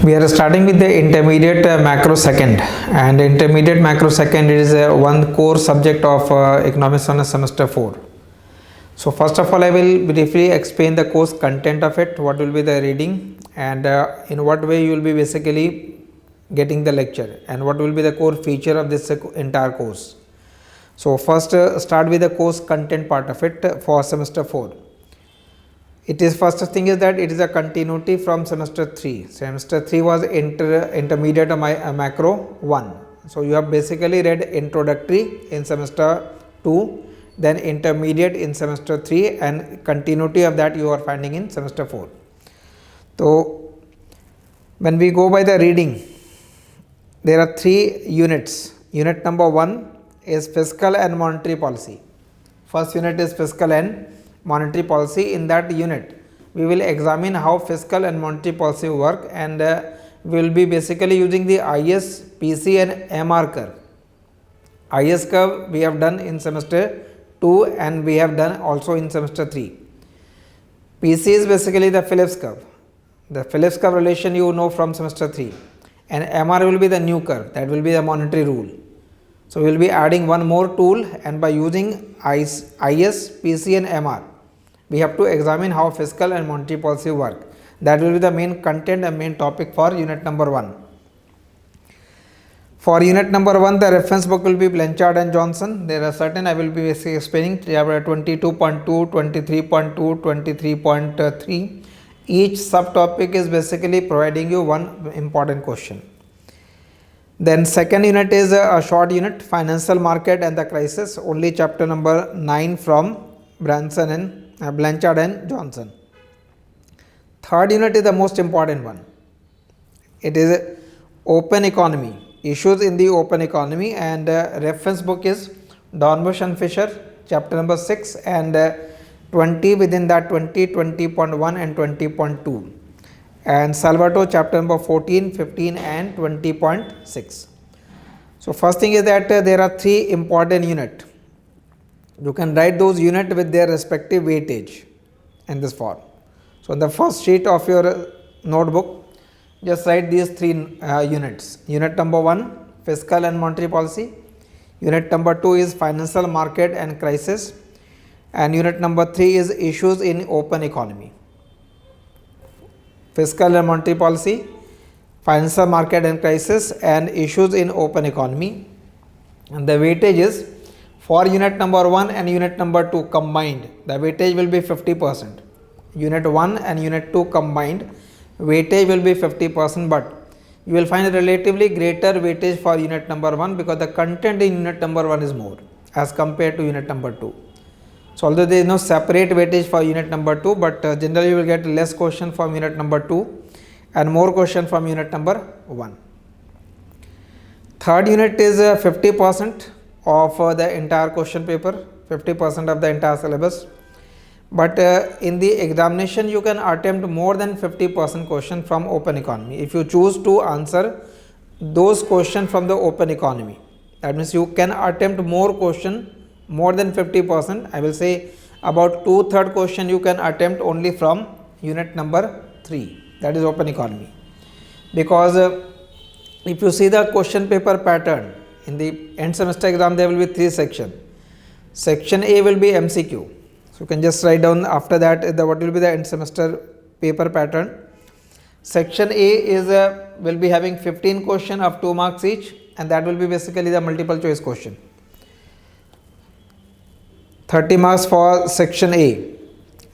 We are starting with the intermediate macrosecond, and intermediate macrosecond is one core subject of economics on semester 4. So first of all, I will briefly explain the course content of it, what will be the reading, and in what way you will be basically getting the lecture, and what will be the core feature of this entire course. So first start with the course content part of it for semester 4. It is first thing is that it is a continuity from semester 3. Semester 3 was intermediate macro 1. So you have basically read introductory in semester 2, then intermediate in semester 3, and continuity of that you are finding in semester 4. So when we go by the reading, there are 3 units. Unit number 1 is fiscal and monetary policy. First unit is fiscal and monetary policy. In that unit we will examine how fiscal and monetary policy work, and we will be basically using the IS, PC and MR curve. IS curve we have done in semester 2 and we have done also in semester 3. PC is basically the Phillips curve. The Phillips curve relation you know from semester 3, and MR will be the new curve, that will be the monetary rule. So we will be adding one more tool, and by using IS, PC and MR, we have to examine how fiscal and monetary policy work. That will be the main content and main topic for unit number 1. For unit number 1, the reference book will be Blanchard and Johnson. There are certain, I will be basically explaining 22.2, 23.2, 23.3. Each subtopic is basically providing you one important question. Then second unit is a short unit, financial market and the crisis, only chapter number 9 from Blanchard and Johnson. Third unit is the most important one. It is open economy, issues in the open economy, and reference book is Dornbush and Fisher, chapter number 6, and 20 within that 20, 20.1 and 20.2. And Salvatore chapter number 14, 15 and 20.6. So first thing is that there are 3 important units. You can write those units with their respective weightage in this form. So in the first sheet of your notebook, just write these 3 units. Unit number 1, fiscal and monetary policy. Unit number 2 is financial market and crisis. And unit number 3 is issues in open economy. Fiscal and monetary policy, financial market and crisis, and issues in open economy. And the weightage is for unit number 1 and unit number 2 combined, the weightage will be 50%. Unit 1 and unit 2 combined, weightage will be 50%, but you will find a relatively greater weightage for unit number 1 because the content in unit number 1 is more as compared to unit number 2. So although there is no separate weightage for unit number 2, but generally you will get less question from unit number 2 and more question from unit number 1. Third unit is 50% of the entire question paper, 50% of the entire syllabus. But in the examination you can attempt more than 50% question from open economy if you choose to answer those questions from the open economy. That means you can attempt more question, more than 50%. I will say about 2/3 question you can attempt only from unit number 3, that is open economy. Because if you see the question paper pattern, in the end semester exam there will be 3 sections. Section A will be MCQ. So you can just write down after that what will be the end semester paper pattern. Section A is will be having 15 question of 2 marks each, and that will be basically the multiple choice question. 30 marks for section A.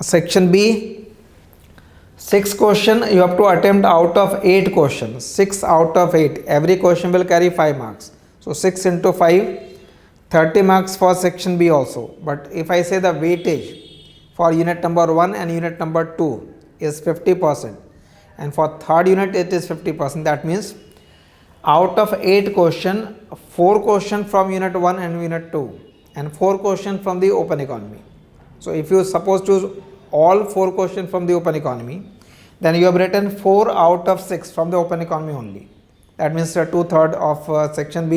Section B, 6 question you have to attempt out of 8 questions. 6 out of 8. Every question will carry 5 marks. So 6 into 5, 30 marks for section B also. But if I say the weightage for unit number 1 and unit number 2 is 50%, and for third unit it is 50%, that means out of 8 question, 4 question from unit 1 and unit 2 and 4 question from the open economy. So if you suppose choose all 4 question from the open economy, then you have written 4 out of 6 from the open economy only. That means 2/3 of section B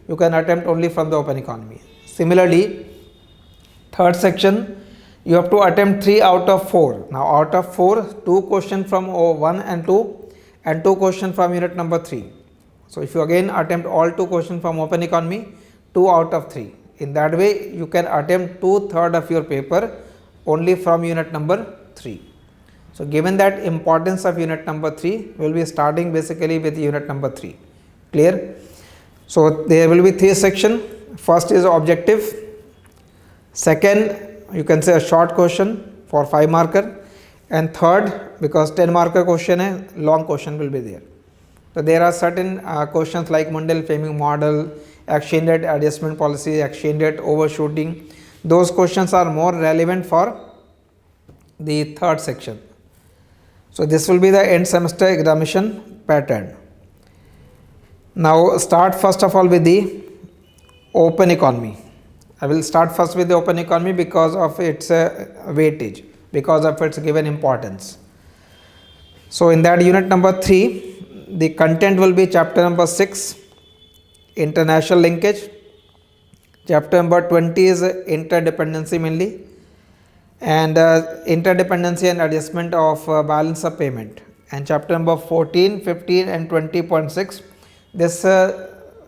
you can attempt only from the open economy. Similarly, third section you have to attempt 3 out of 4. Now out of 4, 2 questions from 1 and 2 and 2 questions from unit number 3. So if you again attempt all 2 questions from open economy, 2 out of 3. In that way you can attempt 2/3 of your paper only from unit number 3. So given that importance of unit number 3, we will be starting basically with unit number 3. Clear? So there will be 3 sections. First is objective, second you can say a short question for 5 marker, and third, because 10 marker question hai, long question will be there. So there are certain questions like Mundell-Fleming model, exchange rate adjustment policy, exchange rate overshooting. Those questions are more relevant for the third section. So this will be the end semester examination pattern. Now start first of all with the open economy. I will start first with the open economy because of its weightage, because of its given importance. So in that unit number 3, the content will be chapter number 6, international linkage. Chapter number 20 is interdependency mainly, and interdependency and adjustment of balance of payment. And chapter number 14, 15 and 20.6, this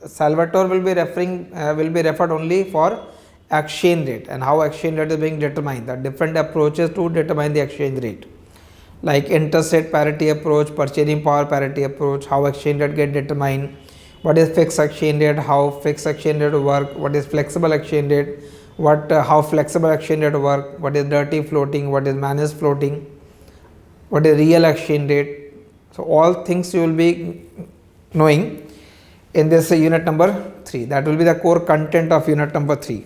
Salvatore will be referred only for exchange rate and how exchange rate is being determined, the different approaches to determine the exchange rate, like interest rate parity approach, purchasing power parity approach, how exchange rate get determined, what is fixed exchange rate, how fixed exchange rate work, what is flexible exchange rate, how flexible exchange rate work, what is dirty floating, what is managed floating, what is real exchange rate. So all things you will be knowing in this unit number 3. That will be the core content of unit number 3.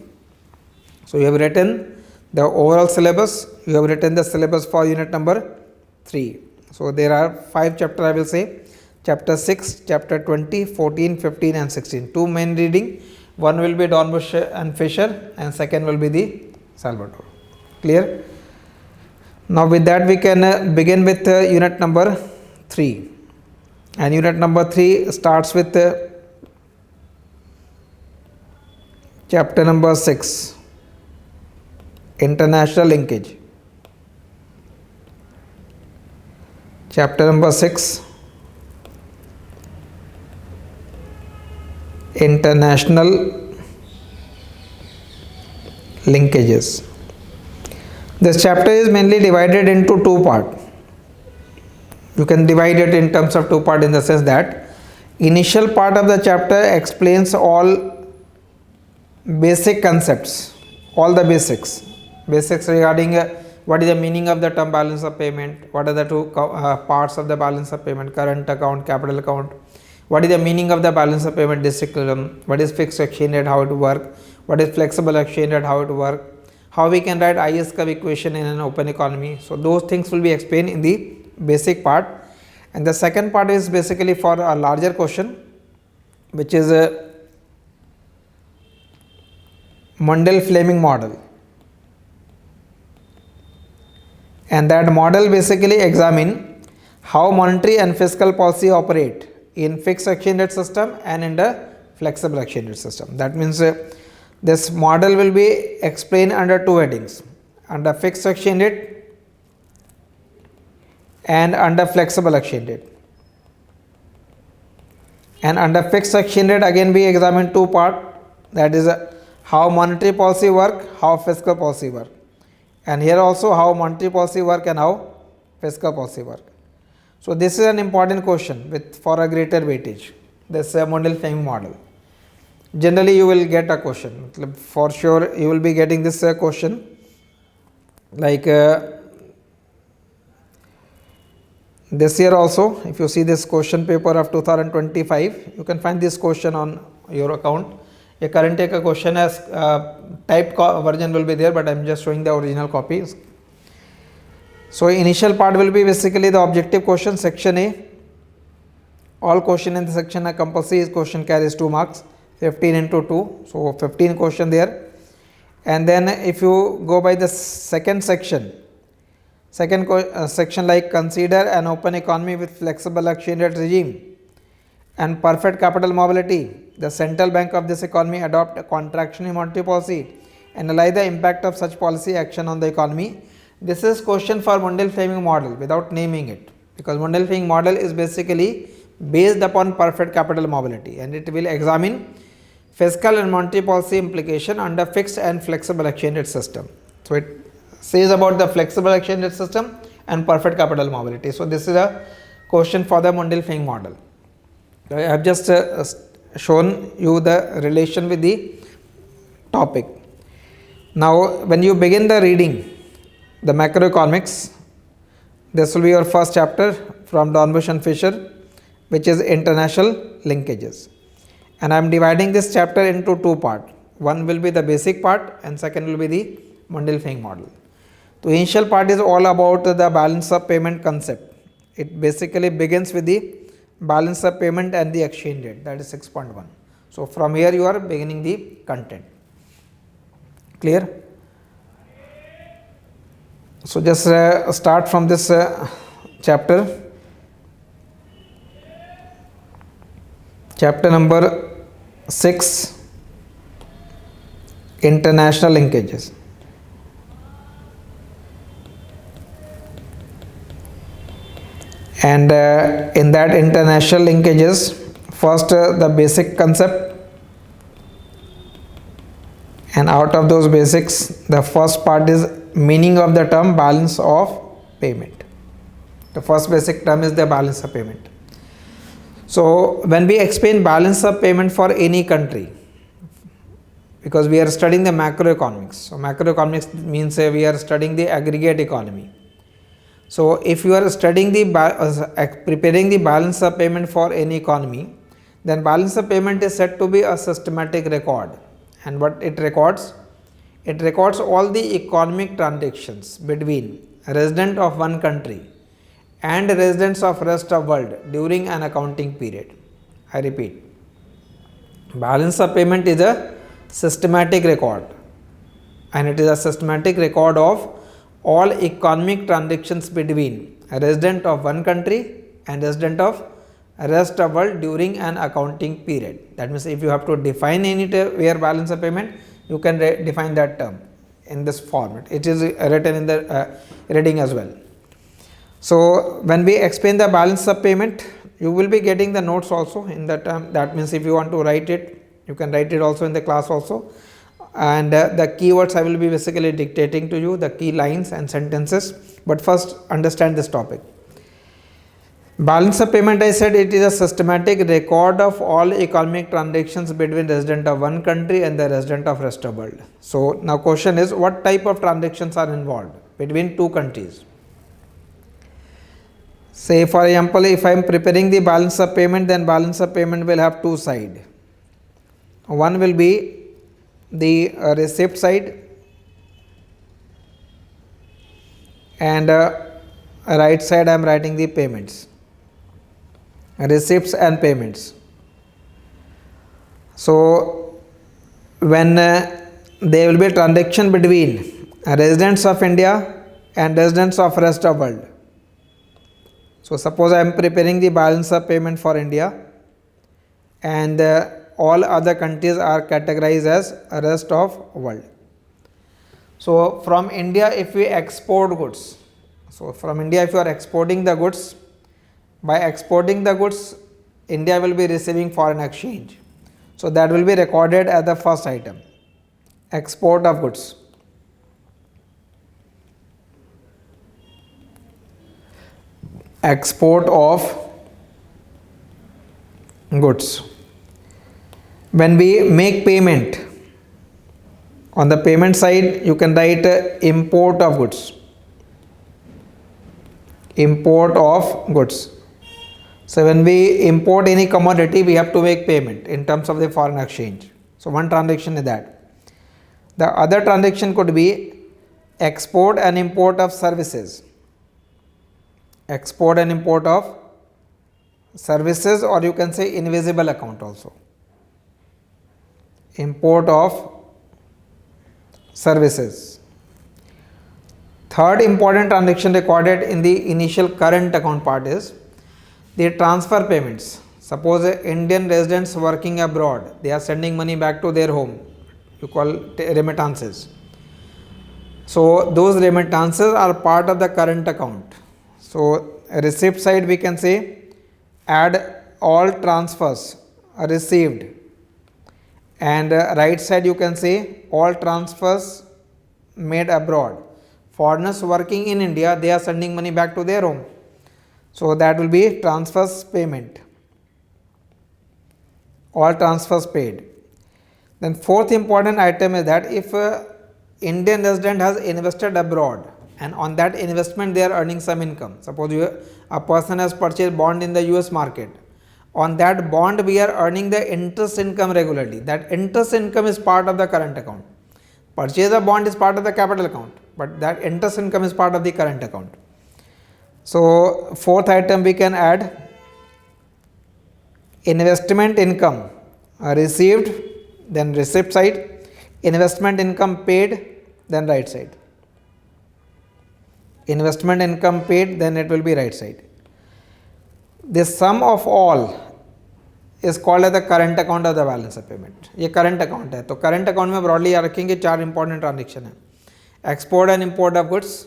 So you have written the overall syllabus, you have written the syllabus for unit number 3. So there are 5 chapters, I will say, chapter 6, chapter 20, 14, 15 and 16. 2 main reading, one will be Dornbusch and Fisher and second will be the Salvatore. Clear? Now with that we can begin with unit number 3, and unit number 3 starts with chapter number 6, international linkage. Chapter number 6, international linkages. This chapter is mainly divided into 2 parts. You can divide it in terms of 2 parts in the sense that initial part of the chapter explains all basic concepts, all the basics regarding what is the meaning of the term balance of payment, what are the 2 parts of the balance of payment, current account, capital account, what is the meaning of the balance of payment district, what is fixed exchange rate, how it work, what is flexible exchange rate, how it work, how we can write IS curve equation in an open economy. So those things will be explained in the basic part, and the second part is basically for a larger question, which is a Mundell-Fleming model, and that model basically examine how monetary and fiscal policy operate in fixed exchange rate system and in the flexible exchange rate system. That means this model will be explained under 2 headings, under fixed exchange rate and under flexible exchange rate. And under fixed exchange rate again we examine 2 parts, that is how monetary policy work, how fiscal policy work, and here also how monetary policy work and how fiscal policy work. So this is an important question for a greater weightage, this Mundell-Fleming model. Generally you will get a question, for sure you will be getting this question, like this year also. If you see this question paper of 2025, you can find this question on your account. A current year question as typed version will be there, but I am just showing the original copies. So initial part will be basically the objective question, section A. All question in the section are compulsory. Question carries 2 marks, 15 into 2, so 15 question there. And then if you go by the second section, section like consider an open economy with flexible exchange rate regime and perfect capital mobility, the central bank of this economy adopt a contractionary monetary policy, analyze the impact of such policy action on the economy. This is question for Mundell-Fleming model without naming it. because Mundell-Fink model is basically based upon perfect capital mobility, and it will examine fiscal and monetary policy implication under fixed and flexible exchange rate system. So it says about the flexible exchange rate system and perfect capital mobility. So this is a question for the Mundell-Fink model. I have just shown you the relation with the topic. Now when you begin the reading, the macroeconomics, this will be your first chapter from Dornbusch and Fisher, which is international linkages. And I am dividing this chapter into two parts. One will be the basic part and second will be the Mundell-Fink model. The initial part is all about the balance of payment concept. It basically begins with the balance of payment and the exchange rate, that is 6.1. So from here you are beginning the content. Clear? So just start from this chapter. Chapter number 6, international linkages. And in that international linkages, first the basic concept, and out of those basics, the first part is meaning of the term balance of payment. The first basic term is the balance of payment. So when we explain balance of payment for any country, because we are studying the macroeconomics. So macroeconomics means we are studying the aggregate economy. So if you are studying preparing the balance of payment for any economy, then balance of payment is said to be a systematic record. And what it records? It records all the economic transactions between a resident of one country and residents of rest of world during an accounting period. I repeat, balance of payment is a systematic record, and it is a systematic record of all economic transactions between a resident of one country and resident of rest of world during an accounting period. That means if you have to define anywhere balance of payment, you can define that term in this format. It is written in the reading as well. So when we explain the balance of payment, you will be getting the notes also in the term. That means if you want to write it, you can write it also in the class also. And the keywords I will be basically dictating to you, the key lines and sentences. But first understand this topic. Balance of payment, I said, it is a systematic record of all economic transactions between resident of one country and the resident of rest of world. So now question is, what type of transactions are involved between two countries? Say for example, if I am preparing the balance of payment, then balance of payment will have two sides. One will be the receipt side, and right side I am writing the payments, receipts and payments. So when there will be a transaction between residents of India and residents of rest of world. So suppose I am preparing the balance of payment for India, and all other countries are categorized as rest of world. So from India, if we export goods, so from India if you are exporting the goods, by exporting the goods, India will be receiving foreign exchange. So that will be recorded as the first item, export of goods. Export of goods. When we make payment, on the payment side you can write import of goods. Import of goods. So when we import any commodity, we have to make payment in terms of the foreign exchange. So one transaction is that. The other transaction could be export and import of services. Export and import of services, or you can say invisible account also. Import of services. Third important transaction recorded in the initial current account part is the transfer payments. Suppose Indian residents working abroad, they are sending money back to their home. You call remittances. So those remittances are part of the current account. So receipt side we can say add all transfers received, and right side you can say all transfers made abroad. Foreigners working in India, they are sending money back to their home, so that will be transfers payment, all transfers paid. Then fourth important item is that if Indian resident has invested abroad and on that investment they are earning some income, suppose a person has purchased bond in the US market, on that bond we are earning the interest income regularly. That interest income is part of the current account. Purchase of bond is part of the capital account, but that interest income is part of the current account. So fourth item we can add investment income received, then receipt side, investment income paid, then right side. Investment income paid, then it will be right side. The sum of all is called as the current account of the balance of payment. ये current account है, तो current account में broadly याद रखेंगे 4 important transaction है: export and import of goods,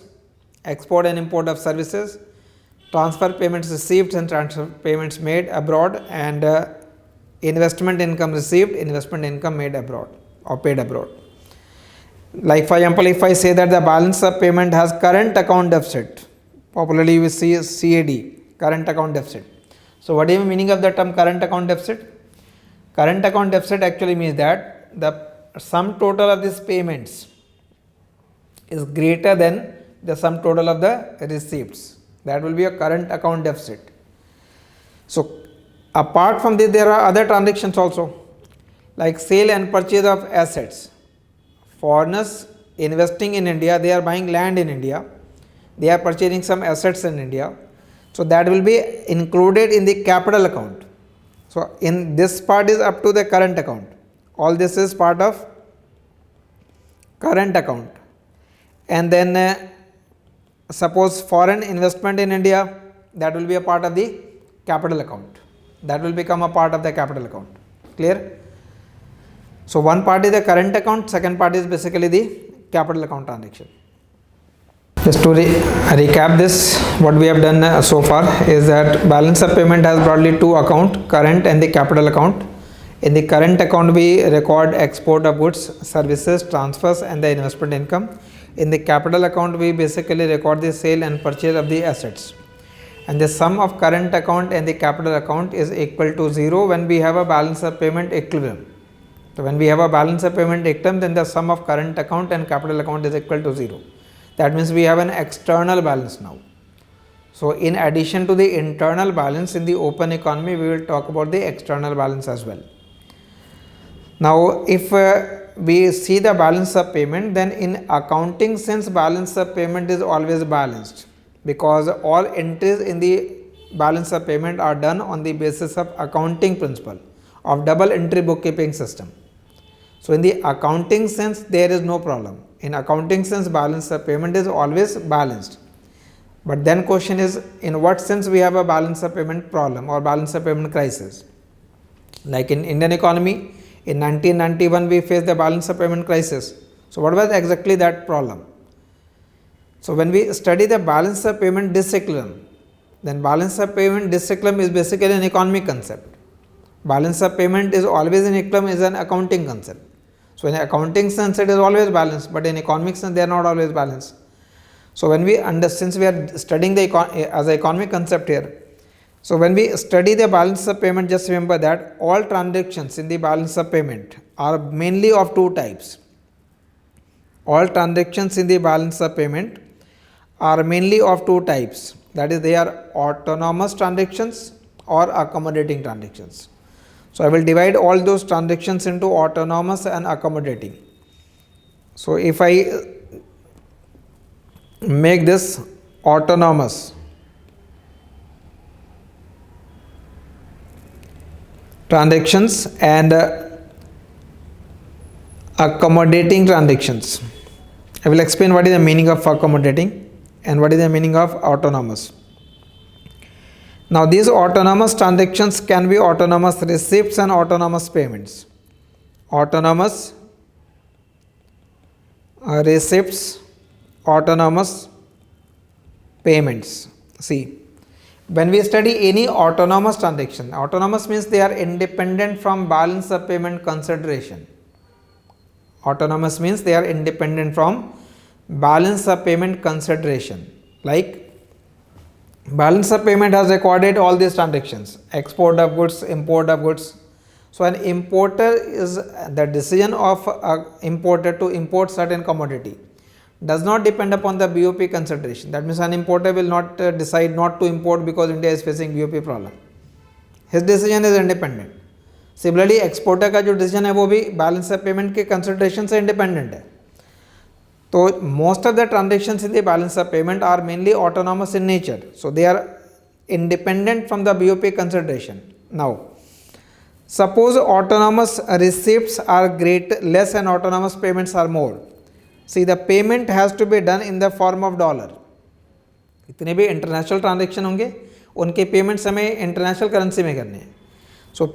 export and import of services, transfer payments received and transfer payments made abroad, and investment income received, investment income made abroad or paid abroad. Like for example, if I say that the balance of payment has current account deficit, popularly we see CAD, current account deficit. So what is the meaning of the term current account deficit? Current account deficit actually means that the sum total of these payments is greater than the sum total of the receipts. That will be a current account deficit. So apart from this, there are other transactions also, like sale and purchase of assets. Foreigners investing in India, they are buying land in India, they are purchasing some assets in India, so that will be included in the capital account. So in this part is up to the current account, all this is part of current account. And then suppose foreign investment in India, that will be a part of the capital account, that will become a part of the capital account. Clear? So one part is the current account, second part is basically the capital account transaction. Just to recap this, what we have done so far is that balance of payment has broadly two accounts, current and the capital account. In the current account we record export of goods, services, transfers and the investment income. In the capital account we basically record the sale and purchase of the assets. And the sum of current account and the capital account is equal to 0 when we have a balance of payment equilibrium. So when we have a balance of payment equilibrium, then the sum of current account and capital account is equal to 0. That means we have an external balance now. So in addition to the internal balance in the open economy, we will talk about the external balance as well. Now if we see the balance of payment, then in accounting sense balance of payment is always balanced, because all entries in the balance of payment are done on the basis of accounting principle of double entry bookkeeping system. So in the accounting sense there is no problem. In accounting sense balance of payment is always balanced. But then question is, in what sense we have a balance of payment problem or balance of payment crisis? Like in Indian economy, in 1991 we faced the balance of payment crisis. So what was exactly that problem? So when we study the balance of payment disequilibrium, then balance of payment disequilibrium is basically an economic concept. Balance of payment is always in equilibrium is an accounting concept. So in accounting sense it is always balanced, but in economic sense they are not always balanced. So when we since we are studying the as an economic concept here, so when we study the balance of payment, just remember that all transactions in the balance of payment are mainly of two types. All transactions in the balance of payment are mainly of two types, that is they are autonomous transactions or accommodating transactions. So I will divide all those transactions into autonomous and accommodating. So if I make this autonomous transactions and accommodating transactions, I will explain what is the meaning of accommodating and what is the meaning of autonomous. Now these autonomous transactions can be autonomous receipts and autonomous payments. Autonomous receipts, autonomous payments. See, When we study any autonomous transaction, autonomous means they are independent from balance of payment consideration. Autonomous means they are independent from balance of payment consideration. Like balance of payment has recorded all these transactions, export of goods, import of goods. So an importer is the decision of an importer to import certain commodity does not depend upon the BOP consideration. That means an importer will not decide not to import because India is facing BOP problem. His decision is independent. Similarly, exporter का जो decision है वो भी balance of payment के consideration से independent है. So most of the transactions in the balance of payment are mainly autonomous in nature. So they are independent from the BOP consideration. Now, suppose autonomous receipts are less and autonomous payments are more. See, the payment has to be done in the form of dollar. इतने भी international transaction होंगे उनके payments हमें international currency में करने हैं. So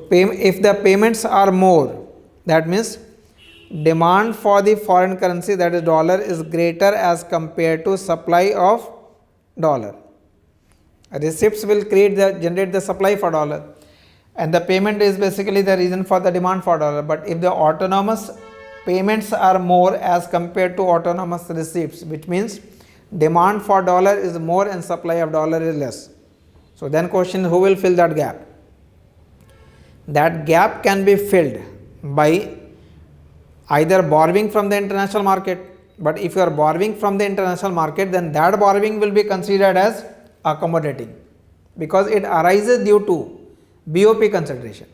if the payments are more, that means demand for the foreign currency that is dollar is greater as compare to supply of dollar. Receipts will generate the supply for dollar, and the payment is basically the reason for the demand for dollar. But if the autonomous payments are more as compared to autonomous receipts, which means demand for dollar is more and supply of dollar is less. So then question, who will fill that gap? That gap can be filled by either borrowing from the international market. But if you are borrowing from the international market, then that borrowing will be considered as accommodating because it arises due to BOP consideration.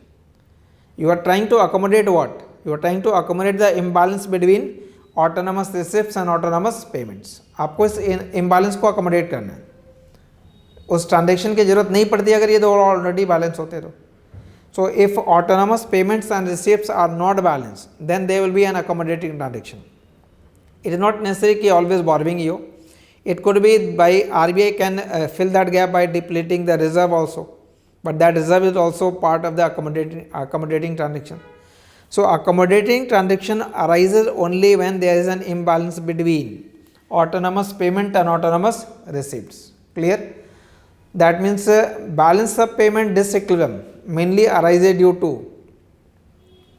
You are trying to accommodate what? You are trying to accommodate the imbalance between autonomous receipts and autonomous payments. आपको इस imbalance को accommodate करना है. उस transaction की जरूरत नहीं पड़ती अगर ये दो already balance होते तो. So if autonomous payments and receipts are not balanced, then there will be an accommodating transaction. It is not necessary कि always borrowing you. It could be by RBI can fill that gap by depleting the reserve also. But that reserve is also part of the accommodating transaction. So accommodating transaction arises only when there is an imbalance between autonomous payment and autonomous receipts. Clear? That means balance of payment disequilibrium mainly arises due to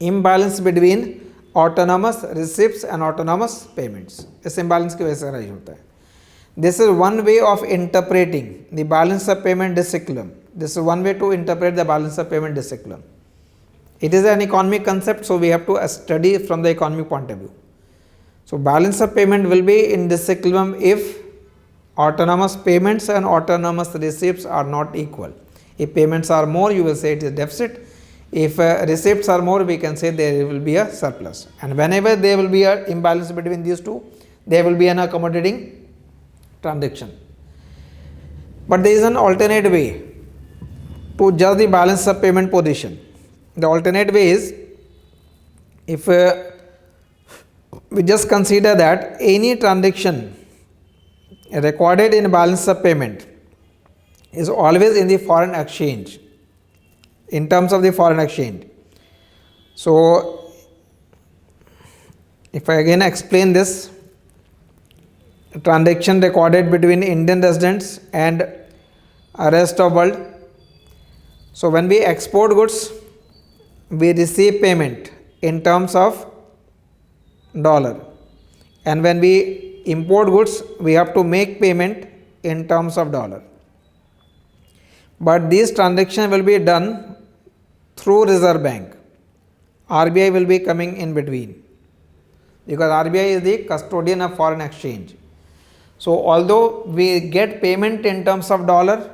imbalance between autonomous receipts and autonomous payments. इस imbalance की वजह से arise होता है. This is one way of interpreting the balance of payment disequilibrium. This is one way to interpret the balance of payment disequilibrium. It is an economic concept, so we have to study from the economic point of view. So balance of payment will be in disequilibrium if autonomous payments and autonomous receipts are not equal. If payments are more, you will say it is deficit. If receipts are more, we can say there will be a surplus. And whenever there will be an imbalance between these two, there will be an accommodating transaction. But there is an alternate way to judge the balance of payment position. The alternate way is, if we just consider that any transaction recorded in balance of payment is always in the foreign exchange, in terms of the foreign exchange. So if I again explain this, transaction recorded between Indian residents and rest of world. So when we export goods, we receive payment in terms of dollar, and when we import goods, we have to make payment in terms of dollar. But these transactions will be done through Reserve Bank. RBI will be coming in between because RBI is the custodian of foreign exchange. So although we get payment in terms of dollar,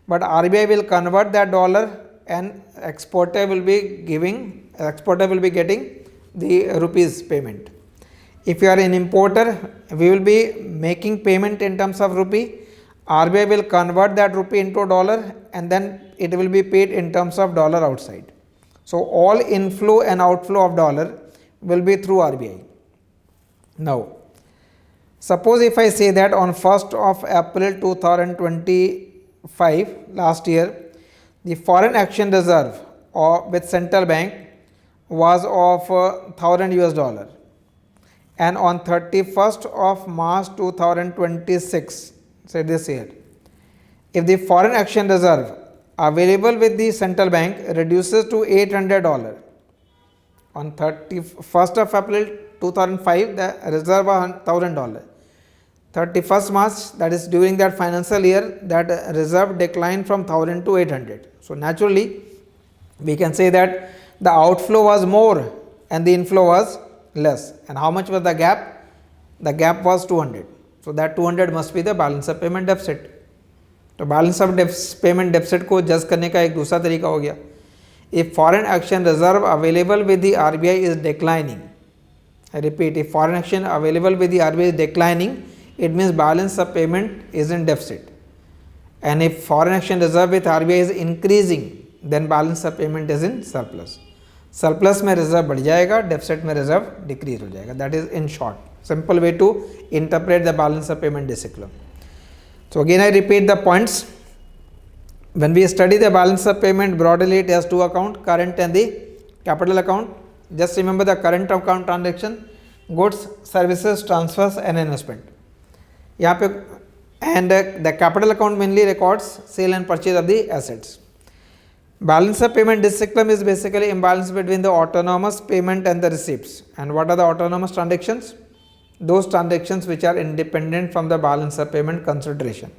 but RBI will convert that dollar and exporter will be getting the rupees payment. If you are an importer, we will be making payment in terms of rupee. RBI will convert that rupee into dollar and then it will be paid in terms of dollar outside. So all inflow and outflow of dollar will be through RBI. Now, suppose if I say that on 1st of April 2025, last year, the foreign exchange reserve with central bank was of $1,000, and on 31st of March 2026, say this year, if the foreign exchange reserve available with the central bank reduces to $800 on 31st of April 2005, the reserve was $1,000. 31st March, that is during that financial year, that reserve declined from 1000 to 800. So naturally, we can say that the outflow was more and the inflow was less. And how much was the gap? The gap was 200. So that 200 must be the balance of payment deficit. तो balance of payment deficit को जज करने का एक दूसरा तरीका हो गया, if foreign exchange reserve available with the RBI is declining, I repeat, if foreign exchange available with the RBI is declining, it means balance of payment is in deficit. And if foreign exchange reserve with RBI is increasing, then balance of payment is in surplus. Surplus में reserve बढ़ जाएगा, deficit में reserve decrease हो जाएगा. That is in short, simple way to interpret the balance of payment discipline. So again I repeat the points. When we study the balance of payment, broadly it has two accounts, current and the capital account. Just remember the current account transaction, goods, services, transfers and investment. यहाँ पे and the capital account mainly records sale and purchase of the assets. Balance of payment discipline is basically imbalance between the autonomous payment and the receipts. And what are the autonomous transactions? Those transactions which are independent from the balance of payment consideration,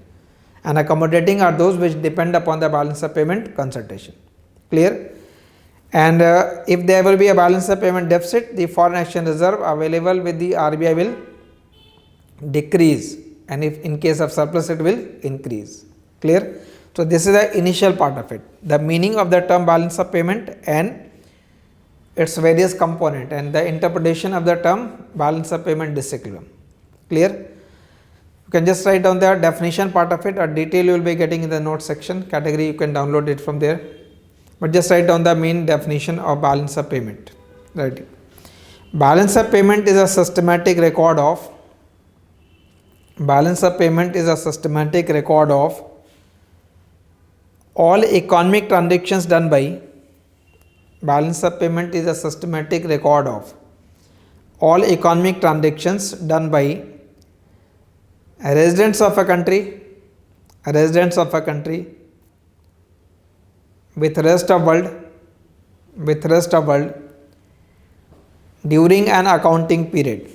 and accommodating are those which depend upon the balance of payment consideration. Clear? And if there will be a balance of payment deficit, the foreign exchange reserve available with the RBI will decrease, and if in case of surplus it will increase. Clear? So this is the initial part of it, the meaning of the term balance of payment and its various component, and the interpretation of the term balance of payment disequilibrium. Clear? You can just write down the definition part of it, or detail you will be getting in the notes section. Category you can download it from there, but just write down the main definition of balance of payment. Right? Balance of payment is a systematic record of all economic transactions done by balance of payment is a systematic record of all economic transactions done by residents of a country with rest of world during an accounting period.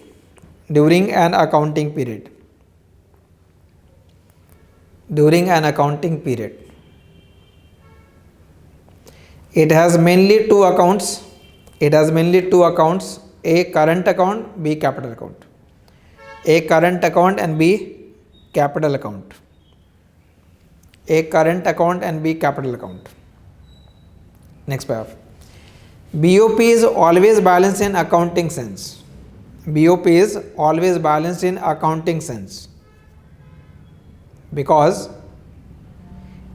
It has mainly two accounts. A current account, B capital account. A current account and B capital account. Next paragraph. BOP is always balanced in accounting sense. Because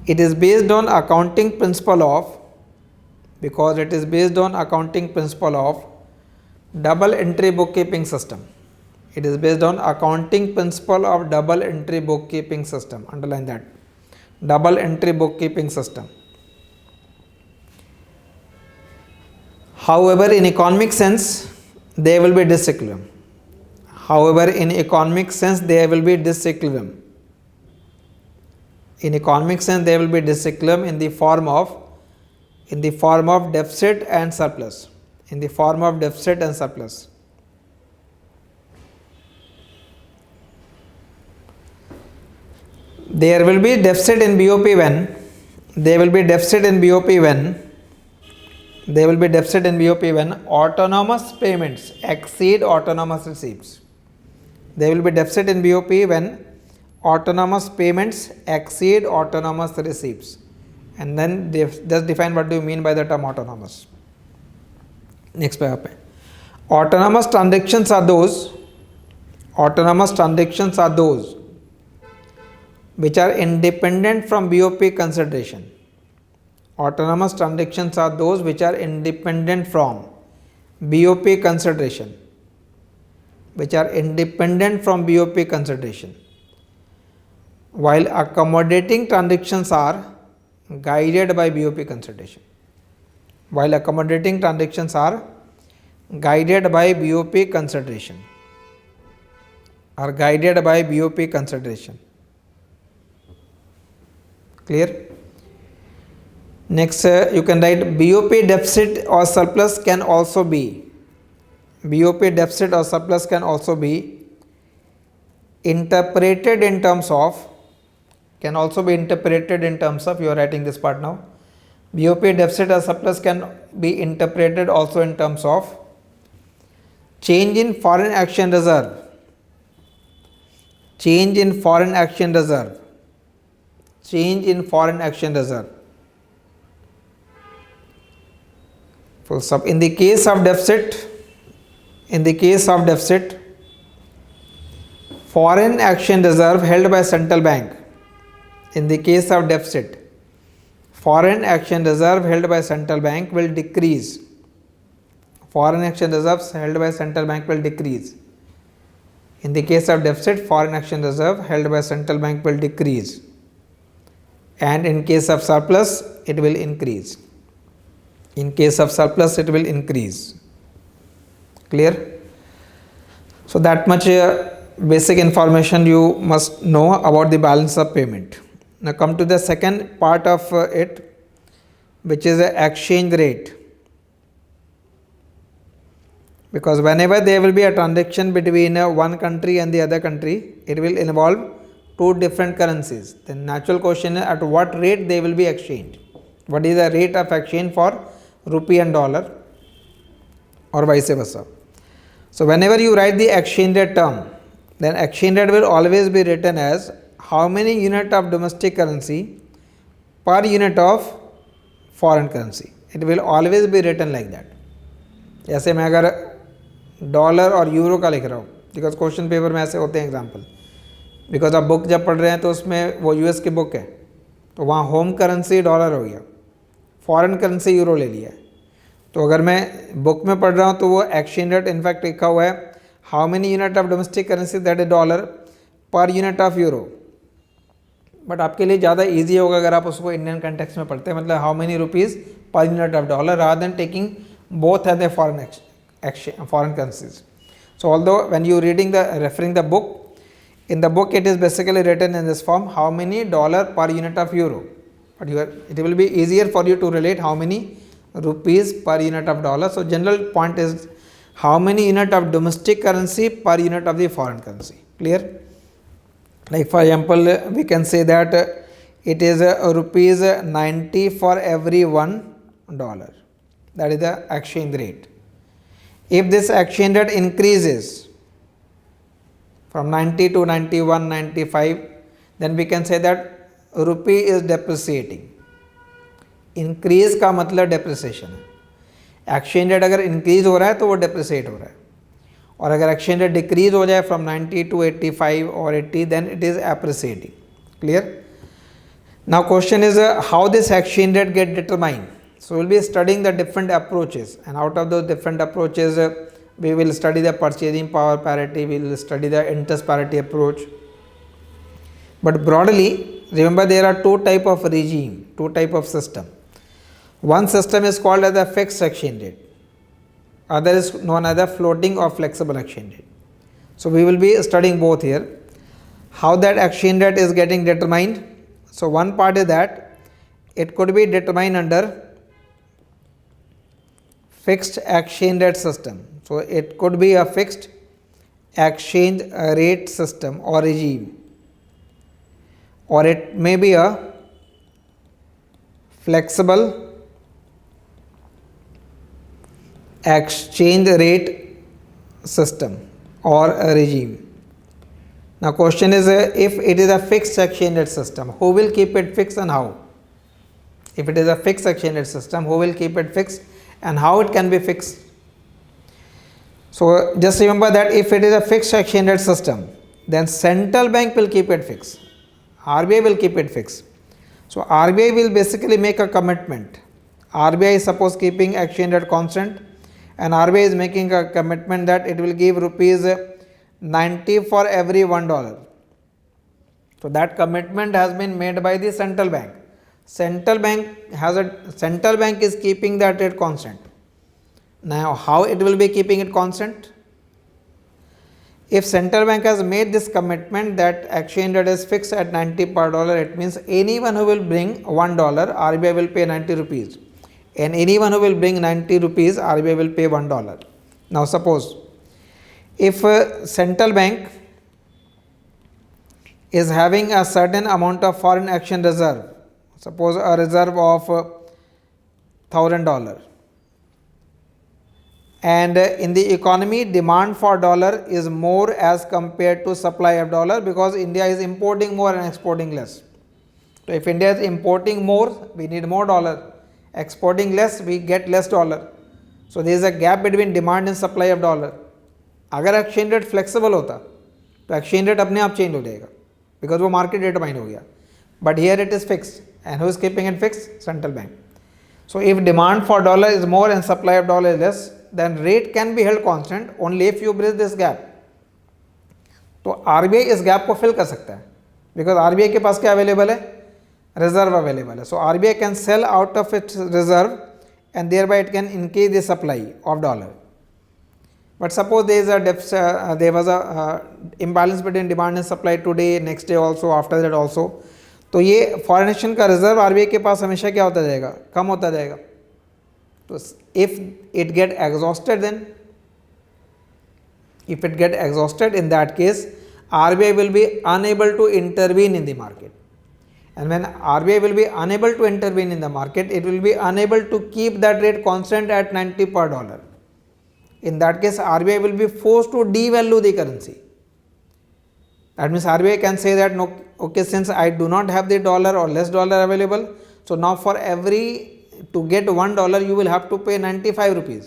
it is based on accounting principle of double entry bookkeeping system. Underline that. Double entry bookkeeping system. However, in economic sense, there will be disequilibrium. In economic sense, there will be disequilibrium in the form of deficit and surplus. There will be deficit in BOP when autonomous payments exceed autonomous receipts. And then just define what do you mean by the term autonomous. Next paragraph. Autonomous transactions are those which are independent from BOP consideration. While accommodating transactions are guided by BOP consideration. Clear? Next, you can write BOP deficit or surplus can also be. BOP deficit or surplus can also be interpreted in terms of, you are writing this part now. BOP deficit or surplus can be interpreted also in terms of change in foreign action reserve. Change in foreign action reserve. Change in foreign action reserve. Full stop. In the case of deficit, foreign action reserve held by central bank. In the case of deficit, foreign action reserve held by central bank will decrease. Foreign action reserves held by central bank will decrease. In the case of deficit, foreign action reserve held by central bank will decrease. And in case of surplus, it will increase. In case of surplus, it will increase. Clear? So that much basic information you must know about the balance of payment. Now come to the second part of it, which is the exchange rate. Because whenever there will be a transaction between one country and the other country, it will involve two different currencies. The natural question is at what rate they will be exchanged. What is the rate of exchange for rupee and dollar, or vice versa. So whenever you write the exchange rate term, then exchange rate will always be written as how many unit of domestic currency per unit of foreign currency. It will always be written like that. जैसे मैं अगर dollar और euro का लिख रहा हूँ, because question paper में ऐसे होते हैं एग्जाम्पल, बिकॉज आप बुक जब पढ़ रहे हैं तो उसमें वो यूएस की बुक है, तो वहाँ होम करेंसी डॉलर हो गया, फॉरेन करेंसी यूरो ले लिया है. तो अगर मैं बुक में पढ़ रहा हूँ तो वो एक्सचेंज रेट इनफैक्ट लिखा हुआ है how many unit of domestic currency that is dollar per unit of euro. But आपके लिए ज़्यादा इजी होगा अगर आप उसको इंडियन कंटेक्स्ट में पढ़ते हैं, मतलब how many rupees per unit of dollar rather than taking both as a foreign currencies. So although when you reading the referring the book, in the book it is basically written in this form how many dollar per unit of euro, but it will be easier for you to relate how many rupees per unit of dollar. So general point is how many unit of domestic currency per unit of the foreign currency. Clear? Like for example, we can say that it is rupees 90 for every $1. That is the exchange rate. If this exchange rate increases from 90 to 91, 95, then we can say that rupee is depreciating. Increase का मतलब depreciation है. Exchange rate अगर increase हो रहा है तो वो depreciate हो रहा है, और अगर exchange rate decrease हो जाए from 90 to 85 or 80, then it is appreciating. Clear? Now question is how this exchange rate get determined. So we will be studying the different approaches, and out of those different approaches we will study the purchasing power parity, we will study the interest parity approach. But broadly remember there are two type of regime, two type of system. One system is called as the fixed exchange rate, other is known as the floating or flexible exchange rate. So we will be studying both here. How that exchange rate is getting determined. So one part is that it could be determined under fixed exchange rate system. So it could be a fixed exchange rate system or regime, or it may be a flexible exchange rate system or a regime. Now question is if it is a fixed exchange rate system, who will keep it fixed and how? If it is a fixed exchange rate system, who will keep it fixed and how it can be fixed? So just remember that if it is a fixed exchange rate system, then central bank will keep it fixed. RBI will keep it fixed. So RBI will basically make a commitment. RBI is suppose keeping exchange rate constant, and RBI is making a commitment that it will give rupees 90 for every $1. So that commitment has been made by the central bank. Central bank is keeping that rate constant. Now how it will be keeping it constant? if central bank has made this commitment that exchange rate is fixed at 90 per dollar, it means anyone who will bring $1, RBI will pay 90 rupees, and anyone who will bring 90 rupees, RBI will pay $1. Now suppose if central bank is having a certain amount of foreign exchange reserve, suppose a reserve of $1,000, and in the economy demand for dollar is more as compared to supply of dollar, because India is importing more and exporting less. So if India is importing more, we need more dollar, exporting less, we get less dollar. So there is a gap between demand and supply of dollar. अगर exchange rate flexible होता तो exchange rate अपने आप change हो जाएगा, because वो market determine हो गया. But here it is fixed, and who is keeping it fix? Central bank. So if demand for dollar is more and supply of dollar is less, then rate can be held constant only if you bridge this gap. तो RBI इस gap को fill कर सकता है, because RBI के पास क्या available है? Reserve available है. So RBI can sell out of its reserve and thereby it can increase the supply of dollar. But suppose there was a imbalance between demand and supply today, next day also, after that also, तो ये foreign exchange का reserve RBI के पास हमेशा क्या होता जाएगा? कम होता जाएगा. तो if it get exhausted, then if it get exhausted, in that case RBI will be unable to intervene in the market. And when RBI will be unable to intervene in the market, it will be unable to keep that rate constant at 90 per dollar. In that case, RBI will be forced to devalue the currency. That means RBI can say that, no, okay, since I do not have the dollar or less dollar available, so now for to get $1, you will have to pay 95 rupees.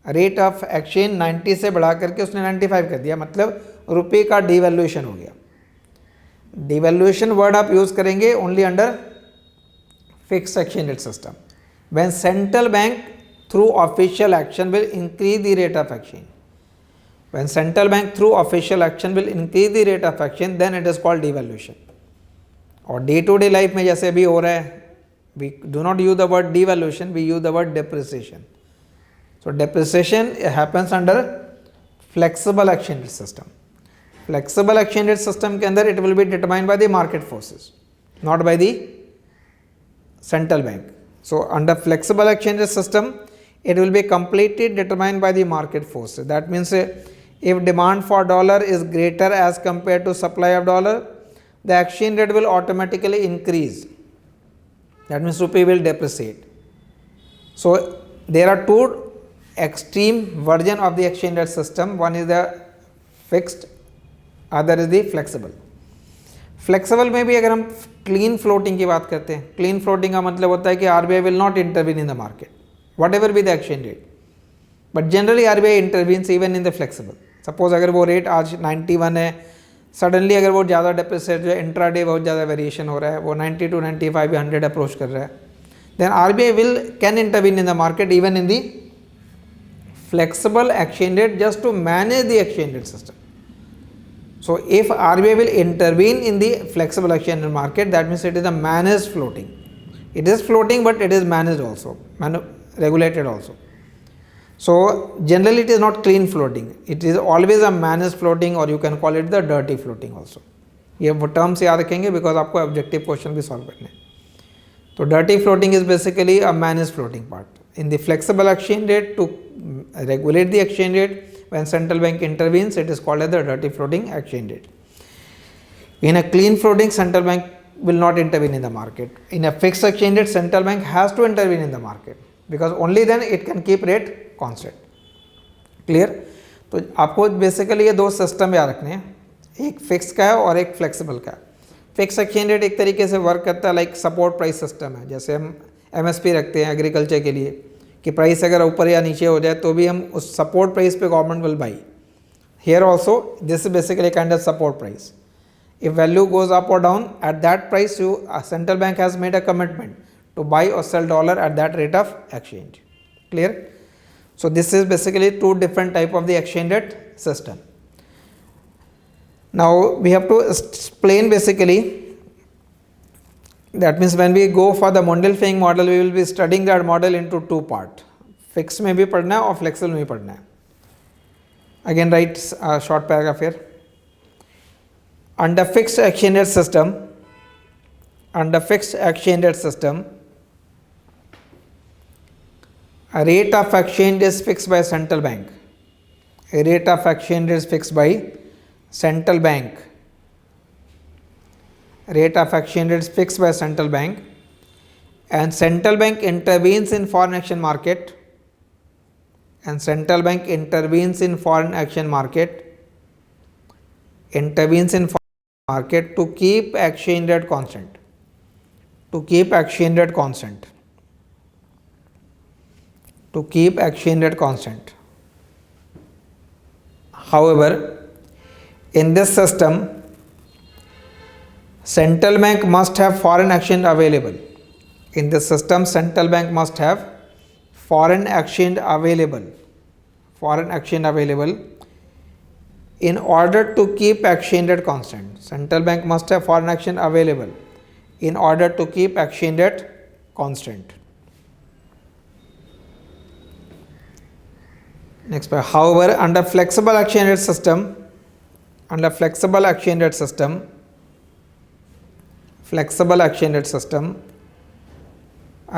Rate of exchange 90 से बढ़ा करके उसने 95 कर दिया, मतलब रुपये का devaluation हो गया. डिवैल्यूएशन वर्ड आप यूज करेंगे only under fixed exchange rate system, when central bank through official action will increase the rate of exchange. When central bank through official action will increase the rate of exchange, then it is called devaluation. और day to day life में जैसे अभी हो रहा है, we do not use the word devaluation, we use the word depreciation. So depreciation happens under flexible exchange rate system. Flexible exchange rate system के अंदर it will be determined by the market forces, not by the central bank. So under flexible exchange rate system, it will be completely determined by the market forces. That means if demand for dollar is greater as compared to supply of dollar, the exchange rate will automatically increase. That means rupee will depreciate. So there are two extreme version of the exchange rate system. One is the fixed, other is the flexible. Flexible में भी अगर हम clean floating की बात करते हैं, clean floating का मतलब होता है कि RBI will not intervene in the market, whatever be the exchange rate. But generally RBI intervenes even in the flexible. Suppose अगर वो रेट आज 91 है, सडनली अगर वो ज़्यादा डेप्रिसिएट जो है, इंट्रा डे बहुत ज़्यादा वेरिएशन हो रहा है, वो 90 to 95 या 100 अप्रोच कर रहा है, then RBI can intervene in the market even in the flexible exchange rate just to manage the exchange rate system. So if RBI will intervene in the flexible exchange rate market, that means it is a managed floating. It is floating, but it is managed also, regulated also. So generally it is not clean floating, it is always a managed floating, or you can call it the dirty floating also. ये वो terms याद रखेंगे because आपको objective question भी solve करने हैं. तो dirty floating is basically a manage floating part in the flexible exchange rate to regulate the exchange rate. When central bank intervenes, it is called as the dirty floating exchange rate. In a clean floating, central bank will not intervene in the market. In a fixed exchange rate, central bank has to intervene in the market because only then it can keep rate constant. Clear? तो आपको basically ये दो system याद रखने हैं, एक fix का है और एक फ्लेक्सिबल का है. फिक्स एक्सचेंज रेट एक तरीके से वर्क करता है लाइक सपोर्ट प्राइस सिस्टम है. जैसे हम एमएसपी रखते हैं एग्रीकल्चर के लिए कि प्राइस अगर ऊपर या नीचे हो जाए तो भी हम उस सपोर्ट प्राइस पे government will buy. Here also this is basically kind of support price. If value goes up और down at that price, you central bank has made a commitment to buy or sell dollar at that rate of exchange. Clear? So this is basically two different type of the exchange rate system. Now we have to explain basically, that means when we go for the Mundell-Fink model, we will be studying that model into two part. Fixed में भी पढ़ना है और flexible में भी पढ़ना है. Again, write a short paragraph here. Under fixed exchange rate system, a rate of exchange is fixed by central bank. A rate of exchange is fixed by central bank. Rate of exchange is fixed by central bank, and central bank intervenes in foreign exchange market. And central bank intervenes in foreign exchange market. Intervenes in foreign market to keep exchange rate constant. To keep exchange rate constant. To keep exchange rate constant. However, in this system, central bank must have foreign exchange available. In this system, central bank must have foreign exchange available. Foreign exchange available in order to keep exchange rate constant. Central bank must have foreign exchange available in order to keep exchange rate constant. Next part. However, under flexible exchange rate system, a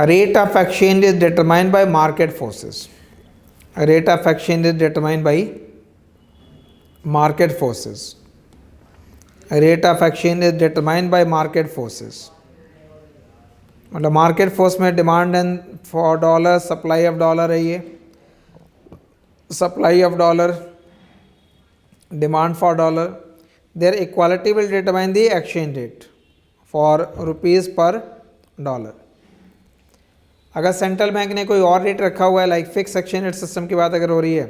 rate of exchange is determined by market forces. A rate of exchange is determined by market forces. A rate of exchange is determined by market forces. मतलब market force में demand and for dollar, supply of dollar है, ये supply of dollar, demand for dollar, there equality will determine the exchange rate for rupees पर dollar. अगर central bank ने कोई और rate रखा हुआ है, like fix exchange rate system की बात अगर हो रही है,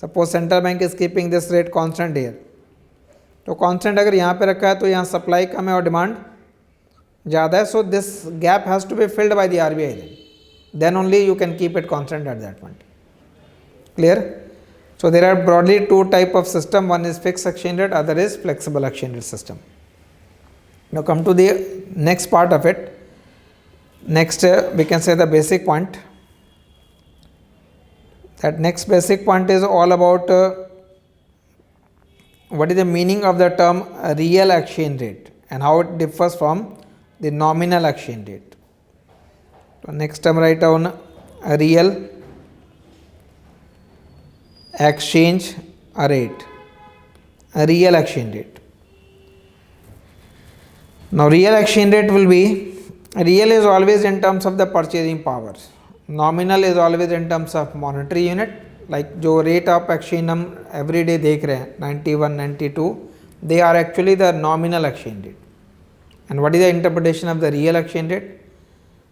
suppose central bank is keeping this rate constant here, तो कांस्टेंट अगर यहाँ पे रखा है तो यहाँ सप्लाई कम है और डिमांड ज़्यादा है, so this gap has to be filled by the RBI, then only you can keep it constant at that point. Clear? So there are broadly two type of system. One is fixed exchange rate, other is flexible exchange rate system. Now come to the next part of it. Next we can say the basic point. That next basic point is all about what is the meaning of the term real exchange rate and how it differs from the nominal exchange rate. So next term write down a real exchange rate. A real exchange rate. Now real exchange rate will be, real is always in terms of the purchasing power, nominal is always in terms of monetary unit. Like जो rate of exchange हम every day देख रहे हैं 91, 92, they are actually the nominal exchange rate. And what is the interpretation of the real exchange rate?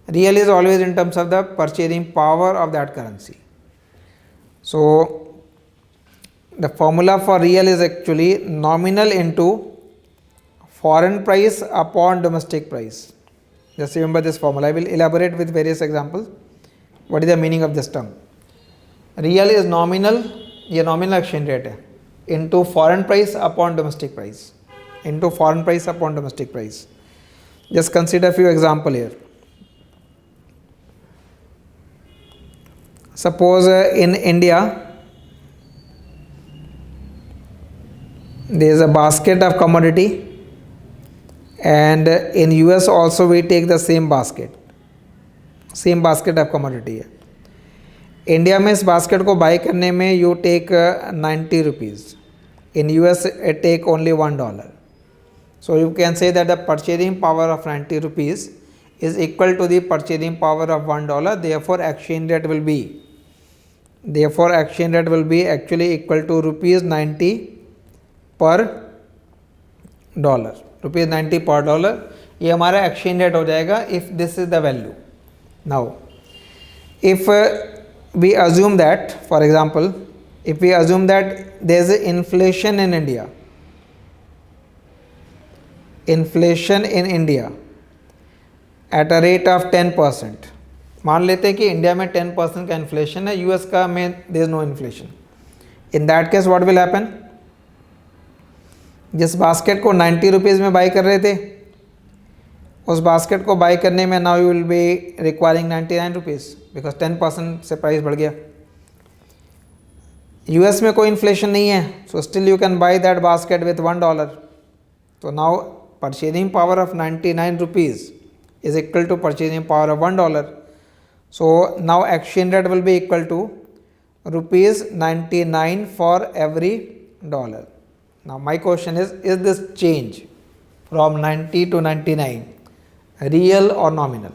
Real is always in terms of the purchasing power of that currency. So the formula for real is actually nominal into foreign price upon domestic price. Just remember this formula. I will elaborate with various examples. What is the meaning of this term? Real is nominal, ये nominal exchange rate है, into foreign price upon domestic price. Into foreign price upon domestic price. Just consider a few examples here. Suppose in India, there is a basket of commodity, and in US also we take the same basket of commodity है. India में इस basket को buy करने में you take 90 rupees, इन US it take only $1. So you can say that the purchasing power of 90 rupees is equal to the purchasing power of $1. Therefore exchange rate will be actually equal to rupees 90 पर dollar, ₹90 पर dollar. ये हमारा exchange rate हो जाएगा if this is the value. Now if we assume that, for example, if we assume that there is inflation in India, at a rate of 10%. मान लेते हैं कि इंडिया में 10% का इन्फ्लेशन है, यूएस का में there is no inflation. In that case what will happen? जिस बास्केट को 90 रुपीज़ में बाई कर रहे थे, उस बास्केट को बाई करने में now you will be requiring 99 rupees because 10% से प्राइस बढ़ गया. यूएस में कोई इन्फ्लेशन नहीं है, so still you can buy that basket with $1. तो now purchasing power of 99 rupees is equal to purchasing power of $1. So now exchange rate will be equal to rupees 99 for every dollar. Now my question is this change from 90 to 99 real or nominal?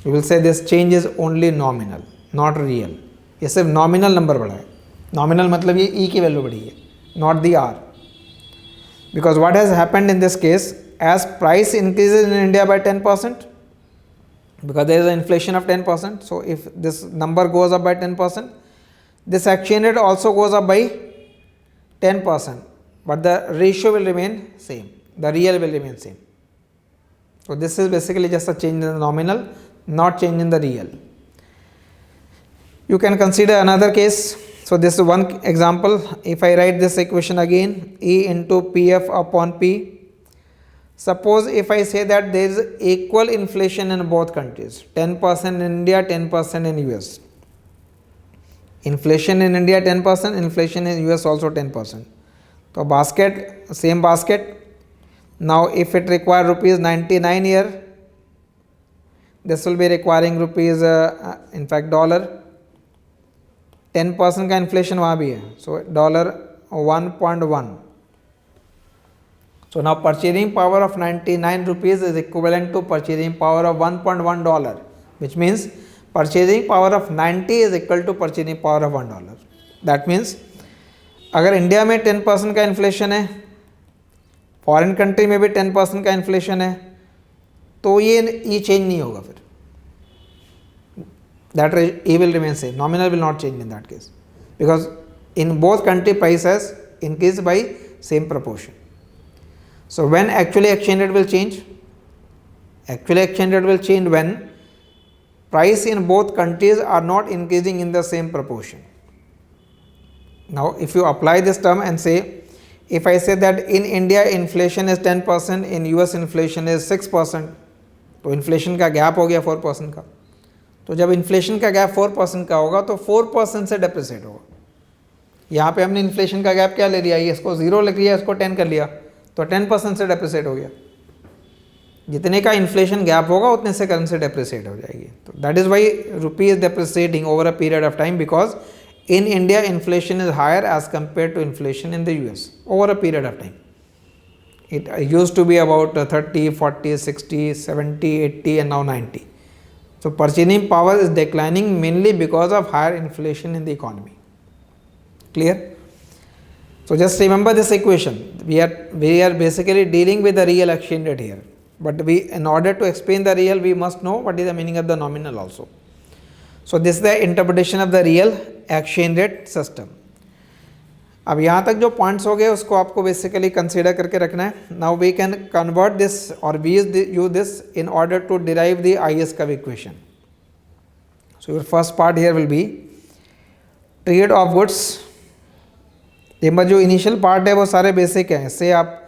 You will say this change is only nominal, not real. ये सिर्फ nominal number बढ़ा है. Nominal मतलब ये ई की value बढ़ी है, not they are. Because what has happened in this case, as price increases in India by 10%, because there is an inflation of 10%, so if this number goes up by 10%, this exchange rate also goes up by 10%, but the ratio will remain same, the real will remain same. So this is basically just a change in the nominal, not change in the real. You can consider another case. So this is one example. If I write this equation again, E into PF upon P. Suppose if I say that there is equal inflation in both countries, 10% in India, 10% in US. Inflation in India 10%, inflation in US also 10%. So basket, same basket. Now if it requires rupees 99 here, this will be requiring rupees, in fact dollar. 10% का inflation वहाँ भी है, सो $1.1. So now purchasing power of 99 rupees is equivalent to purchasing power of $1.1, which means purchasing power of 90 is equal to purchasing power of $1. That means अगर India में 10% का inflation है, foreign country में भी 10% का इन्फ्लेशन है, तो ये चेंज नहीं होगा फिर. That E will remain same. Nominal will not change in that case, because in both country prices increase by same proportion. So when actually exchange rate will change? Actually exchange rate will change when price in both countries are not increasing in the same proportion. Now if you apply this term and say, if I say that in India inflation is 10%, in US inflation is 6%, तो inflation का gap हो गया 4% का. तो जब inflation का gap 4% का होगा तो 4% से डेप्रिसिएट होगा. यहाँ पे हमने इन्फ्लेशन का गैप क्या ले लिया, ये इसको 0 लिख लिया, इसको 10 कर लिया, तो 10% से डेप्रिसिएट हो गया. जितने का इन्फ्लेशन गैप होगा उतने से करेंसी डेप्रिसिएट हो जाएगी. तो that is why rupee is depreciating over a period of time, because in India inflation is higher as compare to inflation in the US over a period of time. It used to be about 30, 40, 60, 70, 80 and now 90. So purchasing power is declining mainly because of higher inflation in the economy. Clear? So just remember this equation. We are basically dealing with the real exchange rate here. But in order to explain the real, we must know what is the meaning of the nominal also. So this is the interpretation of the real exchange rate system. अब यहाँ तक जो points हो गए उसको आपको basically consider करके रखना है. Now we can convert this और we use this in order to derive the IS curve equation. So your first part here will be trade of goods. ये जो इनिशियल पार्ट है वो सारे बेसिक हैं. इससे आप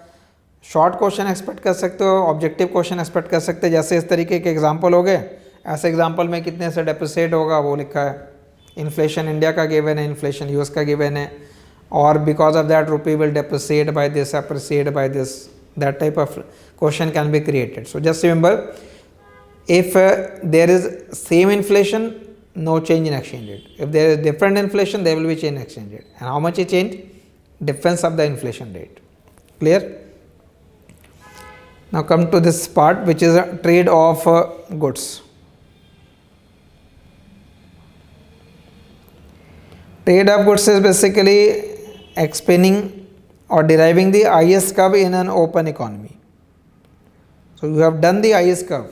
शॉर्ट क्वेश्चन एक्सपेक्ट कर सकते हो, ऑब्जेक्टिव क्वेश्चन एक्सपेक्ट कर सकते हैं. जैसे इस तरीके के एग्जाम्पल हो गए, ऐसे एग्जाम्पल में कितने से डेप्रिसिएट होगा वो लिखा है. इन्फ्लेशन इंडिया का गिवन है, इन्फ्लेशन यूएस का गिवन है, or because of that rupee will depreciate by this, appreciate by this. That type of question can be created. So just remember, if there is same inflation, no change in exchange rate. If there is different inflation, there will be change in exchange rate. And how much it change? Difference of the inflation rate. Clear? Now come to this part, which is a trade of goods. Trade of goods is basically explaining or deriving the IS curve in an open economy. So you have done the IS curve.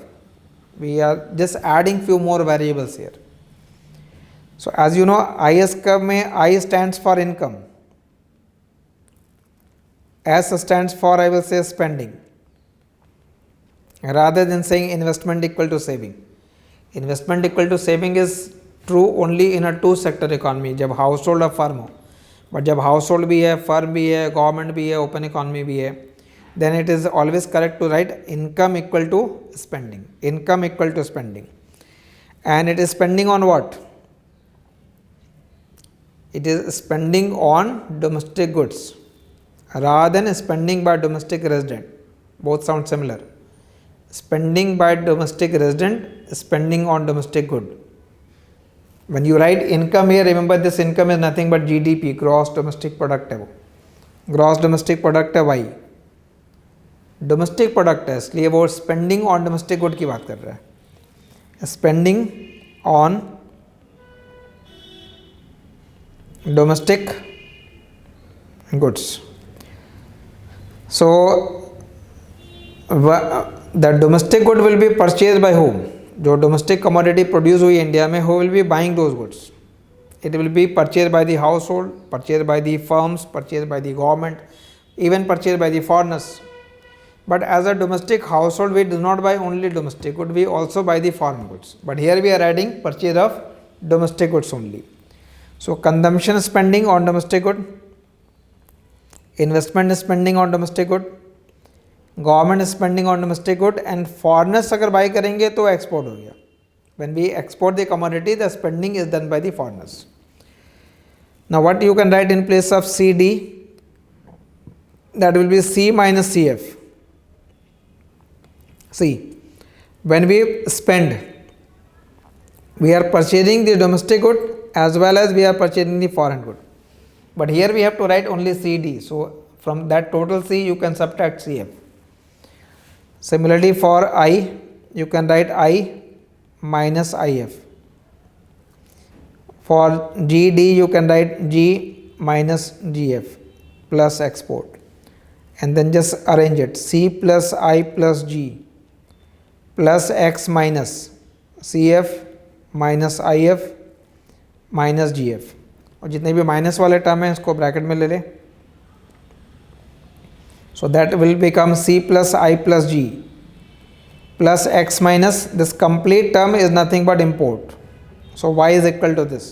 We are just adding few more variables here. So as you know, IS curve में I stands for income, S stands for, I will say, spending, rather than saying investment equal to saving. Investment equal to saving is true only in a two sector economy, जब household और firm हो. But जब house hold भी है, firm भी है, government भी है, ओपन इकॉनमी भी है, then it is always correct to write income equal to spending. Income equal to spending, and it is spending on what? It is spending on domestic goods rather than spending by domestic resident. Both sound similar. Spending by domestic resident, spending on domestic good. When you write income here, remember this income is nothing but GDP, gross domestic product है वो. Gross domestic product है Y. Domestic product है, इसलिए वो spending on domestic good की बात कर रहा है. Spending on domestic goods. So the domestic good will be purchased by whom? जो domestic commodity produce हुई इंडिया में, who will be buying those goods? It will be purchased by the household, purchased by the firms, purchased by the government, even purchased by the foreigners. But as a domestic household, we do not buy only domestic good, we also buy the foreign goods. But here we are adding purchase of domestic goods only. So consumption spending on domestic good, investment spending on domestic good, government spending on domestic good and foreigners अगर buy करेंगे तो export हो गया. When we export the commodity the spending is done by the foreigners. Now what you can write in place of C D, that will be C minus C F. C when we spend we are purchasing the domestic good as well as we are purchasing the foreign good, but here we have to write only C D. So from that total C you can subtract C F. Similarly for I, you can write I minus IF. For GD, you can write G minus GF plus export. And then just arrange it. C plus I plus G plus X minus CF minus IF minus GF. और जितने भी minus वाले term हैं इसको bracket में ले लें. So that will become C plus I plus G plus X minus, this complete term is nothing but import. So Y is equal to this.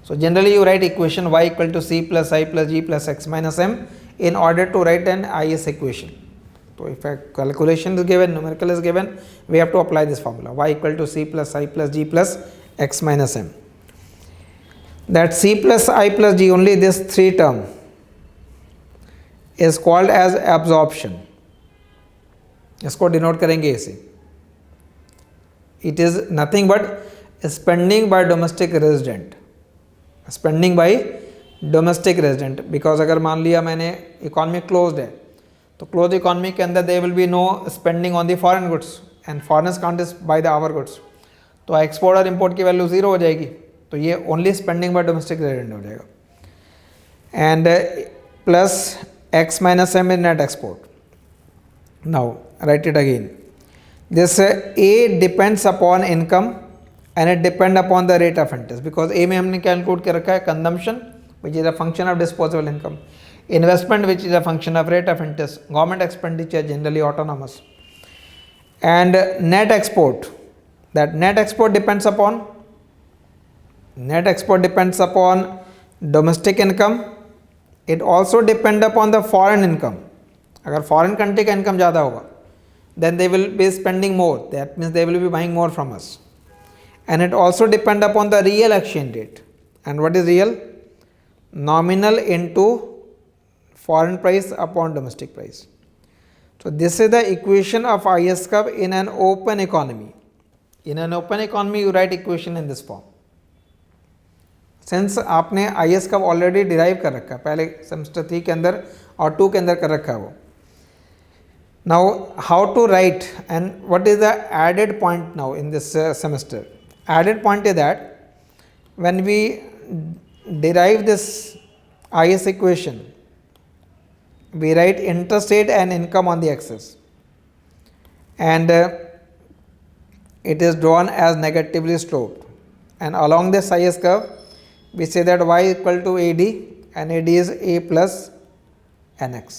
So generally you write equation Y equal to C plus I plus G plus X minus M in order to write an IS equation. So if a calculation is given, numerical is given, we have to apply this formula. Y equal to C plus I plus G plus X minus M. That C plus I plus G, only this three term is called as absorption. इसको denote करेंगे ऐसे. It is nothing but spending by domestic resident. Spending by domestic resident. Because अगर मान लिया मैंने economy closed है तो close economy के अंदर there will be no spending on the foreign goods and foreigners can't buy the our goods. तो export और इम्पोर्ट की वैल्यू ज़ीरो हो जाएगी. तो ये only spending bye domestic resident हो जाएगा. And plus X minus M is net export. Now write it again. This A depends upon income and it depends upon the rate of interest, because A में हमने क्या include कर रखा है, consumption which is a function of disposable income, investment which is a function of rate of interest, government expenditure generally autonomous, and net export. That net export depends upon domestic income. It also depend upon the foreign income. अगर foreign country का income ज़्यादा होगा then they will be spending more, that means they will be buying more from us. And it also depend upon the real exchange rate. And what is real? Nominal into foreign price upon domestic price. So this is the equation of IS curve in an open economy. In an open economy you write equation in this form. Since आपने I S कब already derive कर रखा है, पहले semester 3 के अंदर और 2 के अंदर कर रखा है वो. Now how to write and what is the added point now in this semester? Added point is that when we derive this I S equation we write interest rate and income on the axis and it is drawn as negatively sloped, and along this IS curve we say that y equal to AD and AD is A plus NX.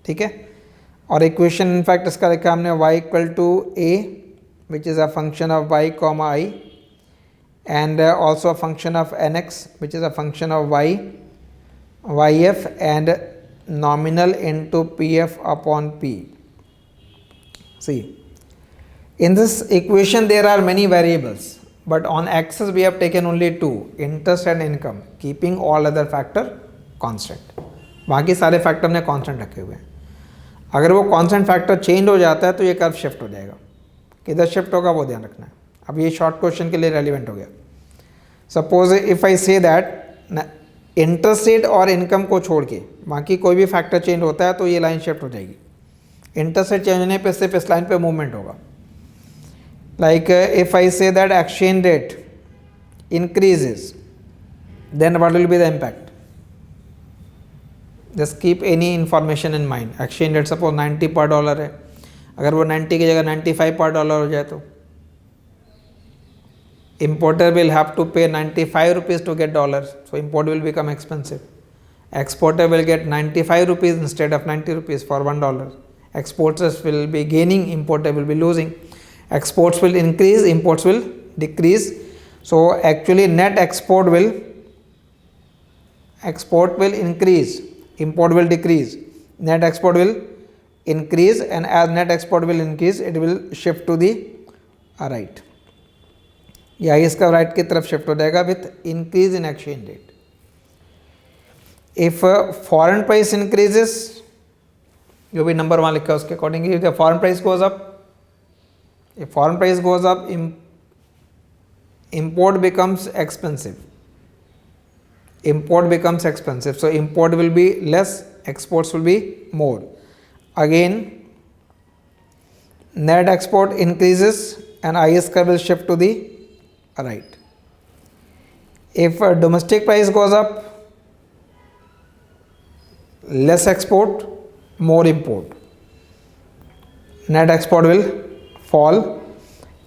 ठीक है. और equation in fact इसका लिखा हमने y equal to A which is a function of y comma I and also a function of NX which is a function of y YF and nominal into PF upon P. See, in this equation there are many variables, but on axis we have taken only two, interest and income, keeping all other factor constant. बाकी सारे factor ने constant रखे हुए हैं. अगर वो constant factor change हो जाता है तो ये कर्व शिफ्ट हो जाएगा. किधर शिफ्ट होगा वो ध्यान रखना है. अब ये शॉर्ट क्वेश्चन के लिए रेलिवेंट हो गया. Suppose if I say that interest rate और इनकम को छोड़ के बाकी कोई भी फैक्टर चेंज होता है तो ये लाइन शिफ्ट हो जाएगी. इंटरेस्ट रेट चेंज होने पे सिर्फ इस लाइन पे मूवमेंट होगा. Like if I say that exchange rate increases, then what will be the impact. Just keep any information in mind. Exchange rate suppose 90 पर डॉलर है, अगर वो 90 की जगह 95 पर डॉलर हो जाए तो importer will have to pay 95 rupees to get dollars, so import will become expensive. Exporter will get 95 rupees instead of 90 rupees for $1. Exporters will be gaining, importer will be losing. Exports will increase, imports will decrease. So actually net export will increase, import will decrease. Net export will increase, and as net export will increase, it will shift to the right. या इसका right की तरफ shift हो जाएगा with increase in exchange rate. If foreign price increases, जो भी number वहाँ लिखा है उसके according, if the foreign price goes up, if foreign price goes up, import becomes expensive. Import becomes expensive, so import will be less, exports will be more. Again, net export increases and IS curve will shift to the right. If domestic price goes up, less export, more import. Net export will fall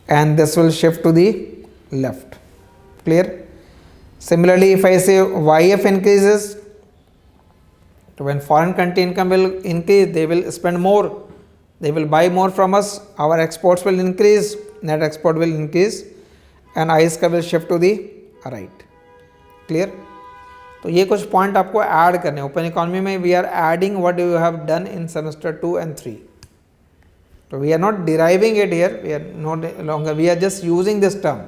and this will shift to the left. Clear? Similarly, if I say YF increases, so when foreign country income will increase, they will spend more, they will buy more from us, our exports will increase, net export will increase, and IS का will shift to the right. Clear? तो ये कुछ point आपको add करने हैं. Open economy में we are adding what you have done in semester 2 and 3. So we are not deriving it here, we are not longer, we are just using this term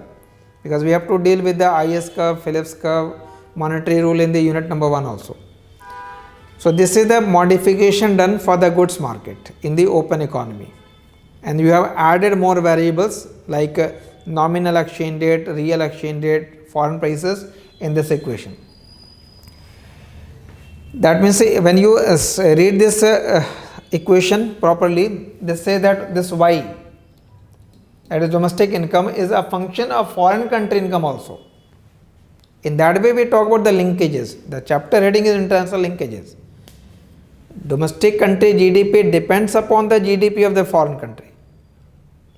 because we have to deal with the IS curve, Phillips curve, monetary rule in the unit number 1 also. So this is the modification done for the goods market in the open economy, and you have added more variables like nominal exchange rate, real exchange rate, foreign prices in this equation. That means when you read this equation properly, they say that this Y, that is domestic income, is a function of foreign country income also. In that way we talk about the linkages. The chapter heading is international linkages. Domestic country GDP depends upon the GDP of the foreign country.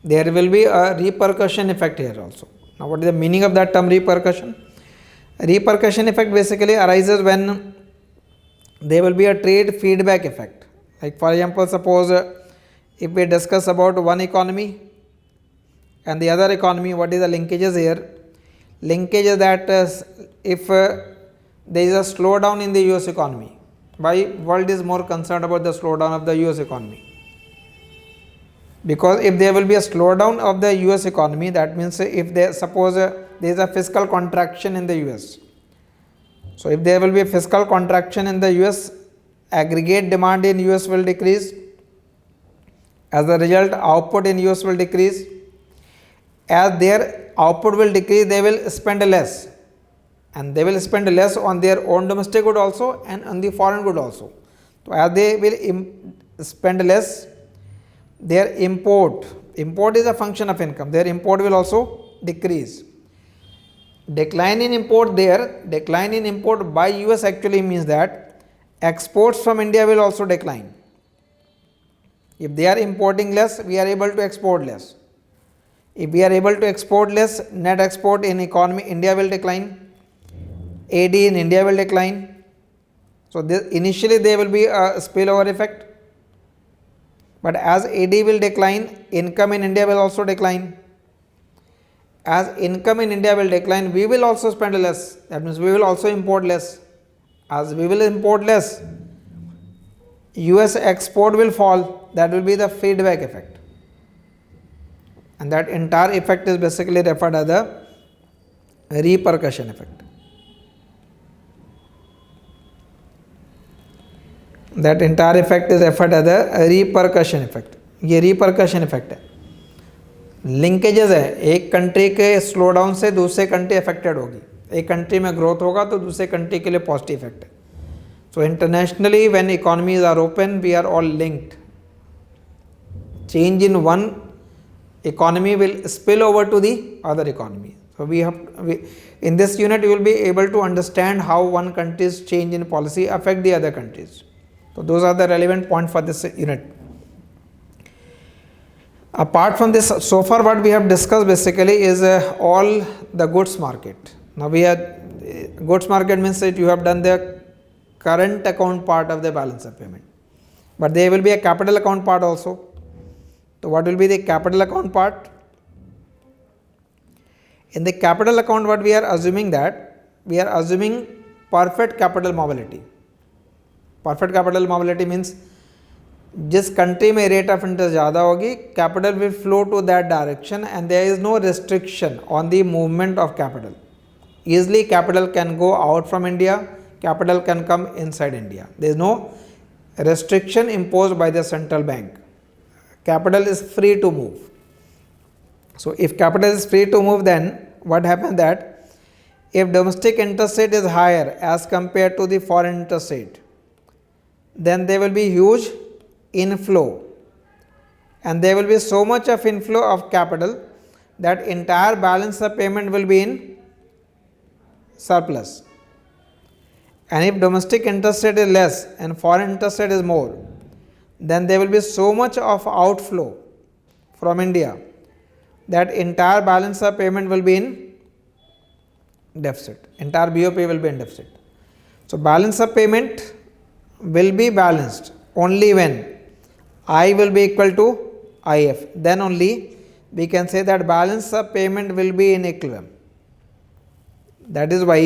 There will be a repercussion effect here also. Now what is the meaning of that term repercussion? Repercussion effect basically arises when there will be a trade feedback effect. Like for example, suppose if we discuss about one economy and the other economy, what is the linkages here? Linkage is that if there is a slowdown in the US economy, why world is more concerned about the slowdown of the US economy? Because if there will be a slowdown of the US economy, that means if there, suppose there is a fiscal contraction in the US. So if there will be a fiscal contraction in the US, aggregate demand in US will decrease. As a result, output in US will decrease. As their output will decrease, they will spend less, and they will spend less on their own domestic good also and on the foreign good also. So as they will spend less, their import is a function of income, their import will also decrease. Decline in import by US actually means that exports from India will also decline. If they are importing less, we are able to export less. If we are able to export less, net export in economy India will decline, AD in India will decline. So initially there will be a spillover effect, but as AD will decline, income in India will also decline. As income in India will decline, we will also spend less. That means we will also import less. As we will import less, US export will fall. That will be the feedback effect. And that entire effect is basically referred as the repercussion effect. That entire effect is referred as the repercussion effect. ये repercussion effect है, linkages है, एक country के slow down से दूसरे country affected होगी, एक country में ग्रोथ होगा तो दूसरे कंट्री के लिए पॉजिटिव इफेक्ट है. So internationally when economies are open we are all linked. Change in one economy will spill over to the other economy. So in this unit you will be able to understand how one country's change in policy affect the other countries. So those are the relevant points for this unit. Apart from this, so far what we have discussed basically is all the goods market. Now we have goods market means that you have done the current account part of the balance of payment, but there will be a capital account part also. So what will be the capital account part? In the capital account, what we are assuming that we are assuming perfect capital mobility. Perfect capital mobility means जिस country में rate of interest ज़्यादा होगी, capital will flow to that direction and there is no restriction on the movement of capital. Easily capital can go out from India, capital can come inside India. There is no restriction imposed by the central bank. Capital is free to move. So if capital is free to move, then what happens that if domestic interest rate is higher as compared to the foreign interest rate, then there will be huge inflow, and there will be so much of inflow of capital that entire balance of payment will be in surplus. And if domestic interest rate is less and foreign interest rate is more, then there will be so much of outflow from India that entire balance of payment will be in deficit. Entire BOP will be in deficit. So balance of payment will be balanced only when I will be equal to IF. Then only we can say that balance of payment will be in equilibrium. That is why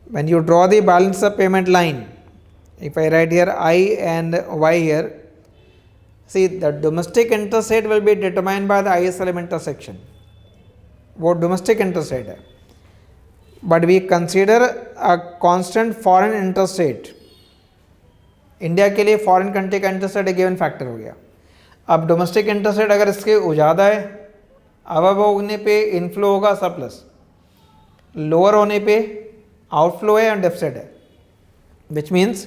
when you draw the balance of payment line, if I write here I and Y here, see the domestic interest rate will be determined by the ISLM intersection. वो domestic interest rate है, but we consider a constant foreign interest rate. India के लिए foreign country का interest rate एक given factor हो गया. अब domestic interest rate अगर इसके ज़्यादा है, अब होने पे इनफ्लो होगा सरप्लस, लोअर होने पे आउटफ्लो है एंड डेफिसिट है, which means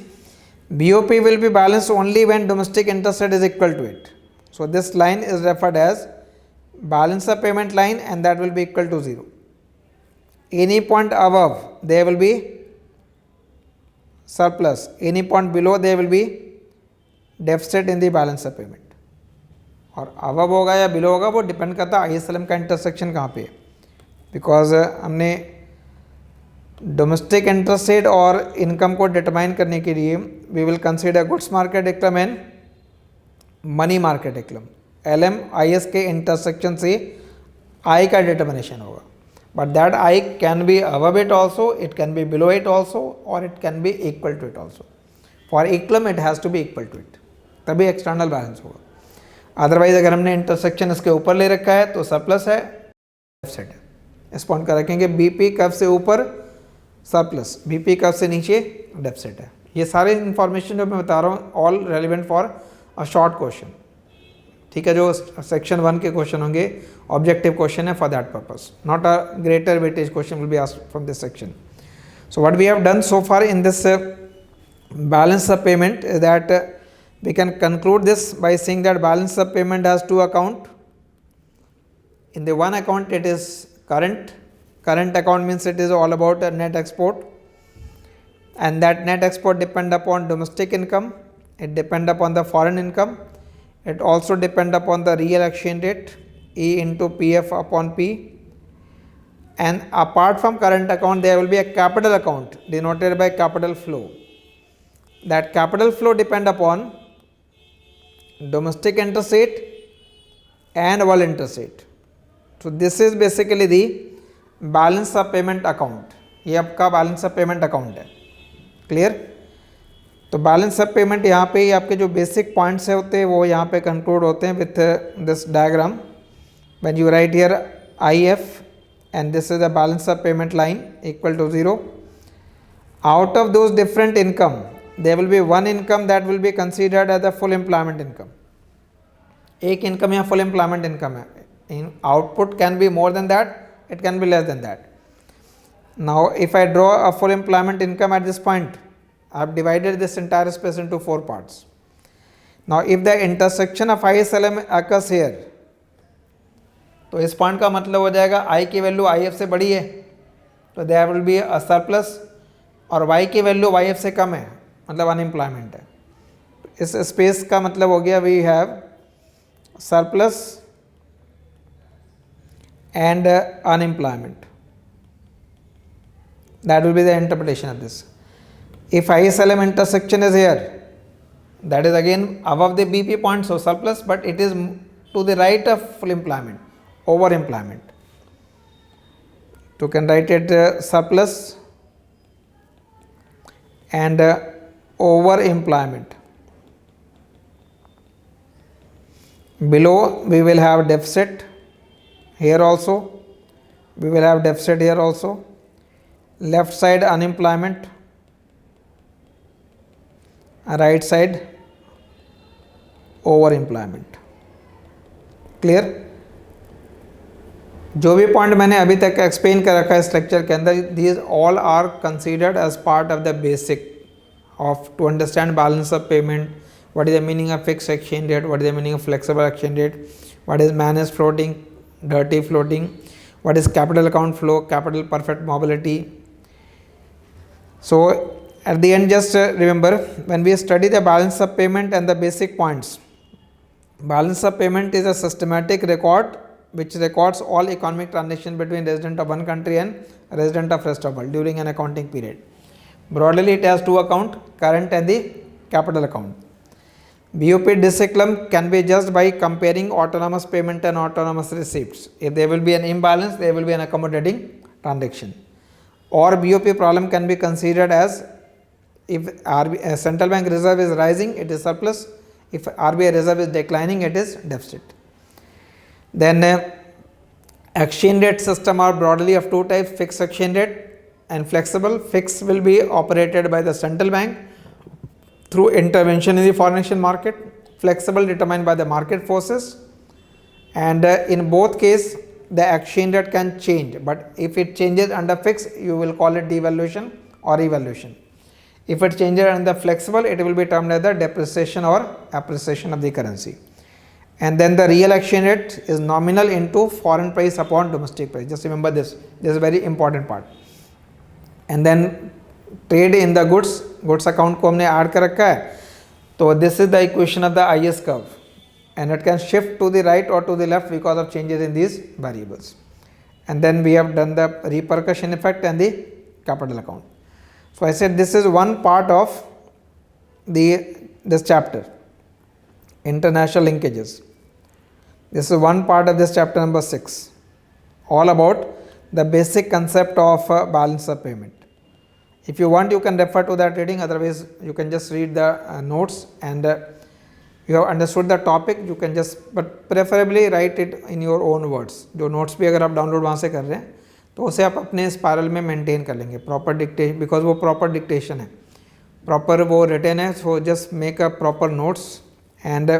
BOP will be balanced only when domestic interest rate is equal to it. So this line is referred as balance of payment line, and that will be equal to 0. Any point above there will be surplus, any point below there will be deficit in the balance of payment. और above होगा या below होगा वो depend करता है ISLM का intersection कहाँ पे है, बिकॉज हमने डोमेस्टिक इंटरेस्ट रेट और इनकम को डिटरमाइन करने के लिए we will consider goods market equilibrium and money market equilibrium. LM IS के इंटरसेक्शन से I का डिटर्मिनेशन होगा, but that I can be above it also, it can be below it also, or it can be equal to it also. For equilibrium it has to be equal to it, तभी external balance होगा. Otherwise अगर हमने intersection इसके ऊपर ले रखा है तो सरप्लस है, डेफिसिट है. इस पॉइंट का रखेंगे बीपी कर्व से ऊपर सरप्लस, बीपी कर्व से नीचे डेफिसिट है. ये सारे इंफॉर्मेशन जो मैं बता रहा हूँ all relevant for a short question. ठीक है, जो सेक्शन 1 के क्वेश्चन होंगे ऑब्जेक्टिव क्वेश्चन है for that purpose, not a greater weightage question will be asked from this section. So what we have done so far in this balance of payment is that we can conclude this by saying that balance of payment has two account. In the one account it is current account means it is all about a net export, and that net export depend upon domestic income, it depend upon the foreign income, it also depend upon the real exchange rate E into PF upon P. And apart from current account there will be a capital account denoted by capital flow. That capital flow depend upon domestic interest rate and world interest rate. So this is basically the balance of payment account. ये आपका balance of payment account है. Clear? तो balance of payment यहाँ पे आपके जो basic points है होते हैं वो यहाँ पे conclude होते हैं with this diagram. When you write here IF and this is the balance of payment line equal to 0. Out of those different income, there will be one income that will be considered as the full employment income. एक income यहाँ full employment income है. In output can be more than that, it can be less than that. Now if I draw a full employment income at this point, I have divided this entire space into 4 parts. Now if the intersection of ISLM occurs here, तो इस point का मतलब हो जाएगा I की value IF से बड़ी है, तो there will be a surplus, और Y की वैल्यू YF से कम है, मतलब अनएम्प्लॉयमेंट है. इस स्पेस का मतलब हो गया we have surplus and unemployment. That will be the interpretation of this. If ISLM intersection is here, that is again above the BP point, so surplus, but it is to the right of full employment, over employment. You can write it surplus and over employment. Below we will have deficit here also, we will have deficit here also. Left side unemployment, right side over employment. Clear? जो भी point मैंने अभी तक explain कर रखा है structure के अंदर, these all are considered as part of the basic of to understand balance of payment. What is the meaning of fixed exchange rate? What is the meaning of flexible exchange rate? What is managed floating, dirty floating? What is capital account flow, capital perfect mobility? So at the end, just remember, when we study the balance of payment and the basic points, balance of payment is a systematic record which records all economic transactions between resident of one country and resident of rest of world during an accounting period. Broadly, it has 2 accounts, current and the capital account. BOP discipline can be judged by comparing autonomous payment and autonomous receipts. If there will be an imbalance, there will be an accommodating transaction. Or BOP problem can be considered as if central bank reserve is rising, it is surplus. If RBI reserve is declining, it is deficit. Then exchange rate system are broadly of 2 types, fixed exchange rate and flexible. Fixed will be operated by the central bank through intervention in the foreign exchange market. Flexible determined by the market forces, and in both case the exchange rate can change, but if it changes under fixed, you will call it devaluation or evaluation. If it changes under flexible, it will be termed as the depreciation or appreciation of the currency. And then the real exchange rate is nominal into foreign price upon domestic price. Just remember this is a very important part. And then trade in the goods account को हमने add कर रखा है, तो this is the equation of the IS curve, and it can shift to the right or to the left because of changes in these variables. And then we have done the repercussion effect and the capital account. So I said this is one part of this chapter, international linkages. This is one part of this chapter number 6, all about the basic concept of balance of payment. If you want, you can refer to that reading, otherwise you can just read the notes, and you have understood the topic, you can just, but preferably write it in your own words. जो notes भी अगर आप download वहाँ से कर रहे हैं, तो उसे आप अपने spiral में maintain कर लेंगे, proper dictation, because वो proper dictation है, proper वो written है, so just make a proper notes. And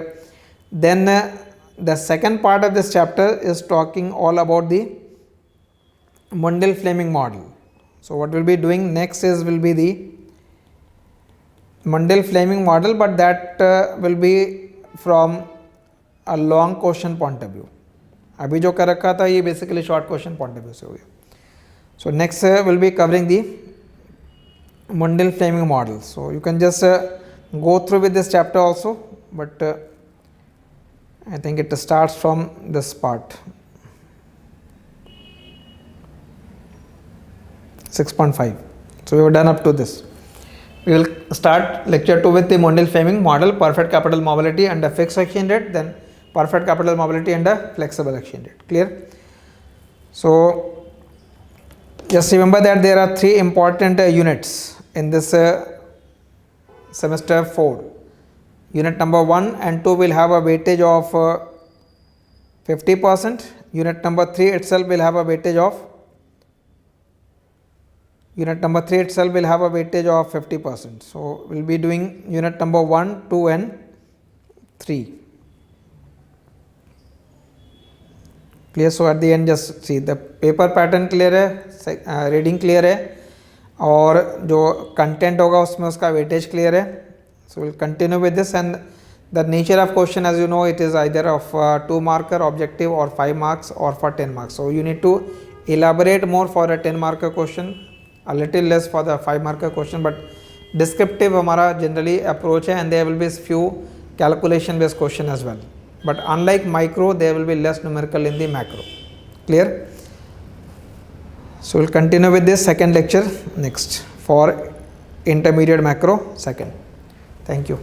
then the second part of this chapter is talking all about the Mundell-Fleming model. So what we'll be doing next will be the Mundell-Fleming model, but that will be from a long question point of view. अभी जो कर रखा था ये basically short question point of view से हो गया. So next we'll be covering the Mundell-Fleming model. So you can just go through with this chapter also, but I think it starts from this part. 6.5. So we have done up to this. We will start lecture 2 with the Mundell-Fleming model, perfect capital mobility under fixed exchange rate, then perfect capital mobility under flexible exchange rate. Clear? So just remember that there are 3 important units in this semester 4. Unit number 1 and 2 will have a weightage of 50%. Unit number 3 itself will have a weightage of Unit number 3 itself will have a weightage of 50%. So we'll be doing unit number 1, 2 and 3. Clear? So at the end just see the paper pattern clear है, reading clear है, और जो content होगा उसमें उसका weightage clear है. So we'll continue with this, and the nature of question, as you know, it is either of 2 marker objective or 5 marks or for 10 marks. So you need to elaborate more for a 10 marker question, a little less for the 5 marker question, but descriptive हमारा generally approach है, and there will be few calculation based question as well. But unlike micro, there will be less numerical in the macro. Clear? So we'll continue with this second lecture next for intermediate macro second. Thank you.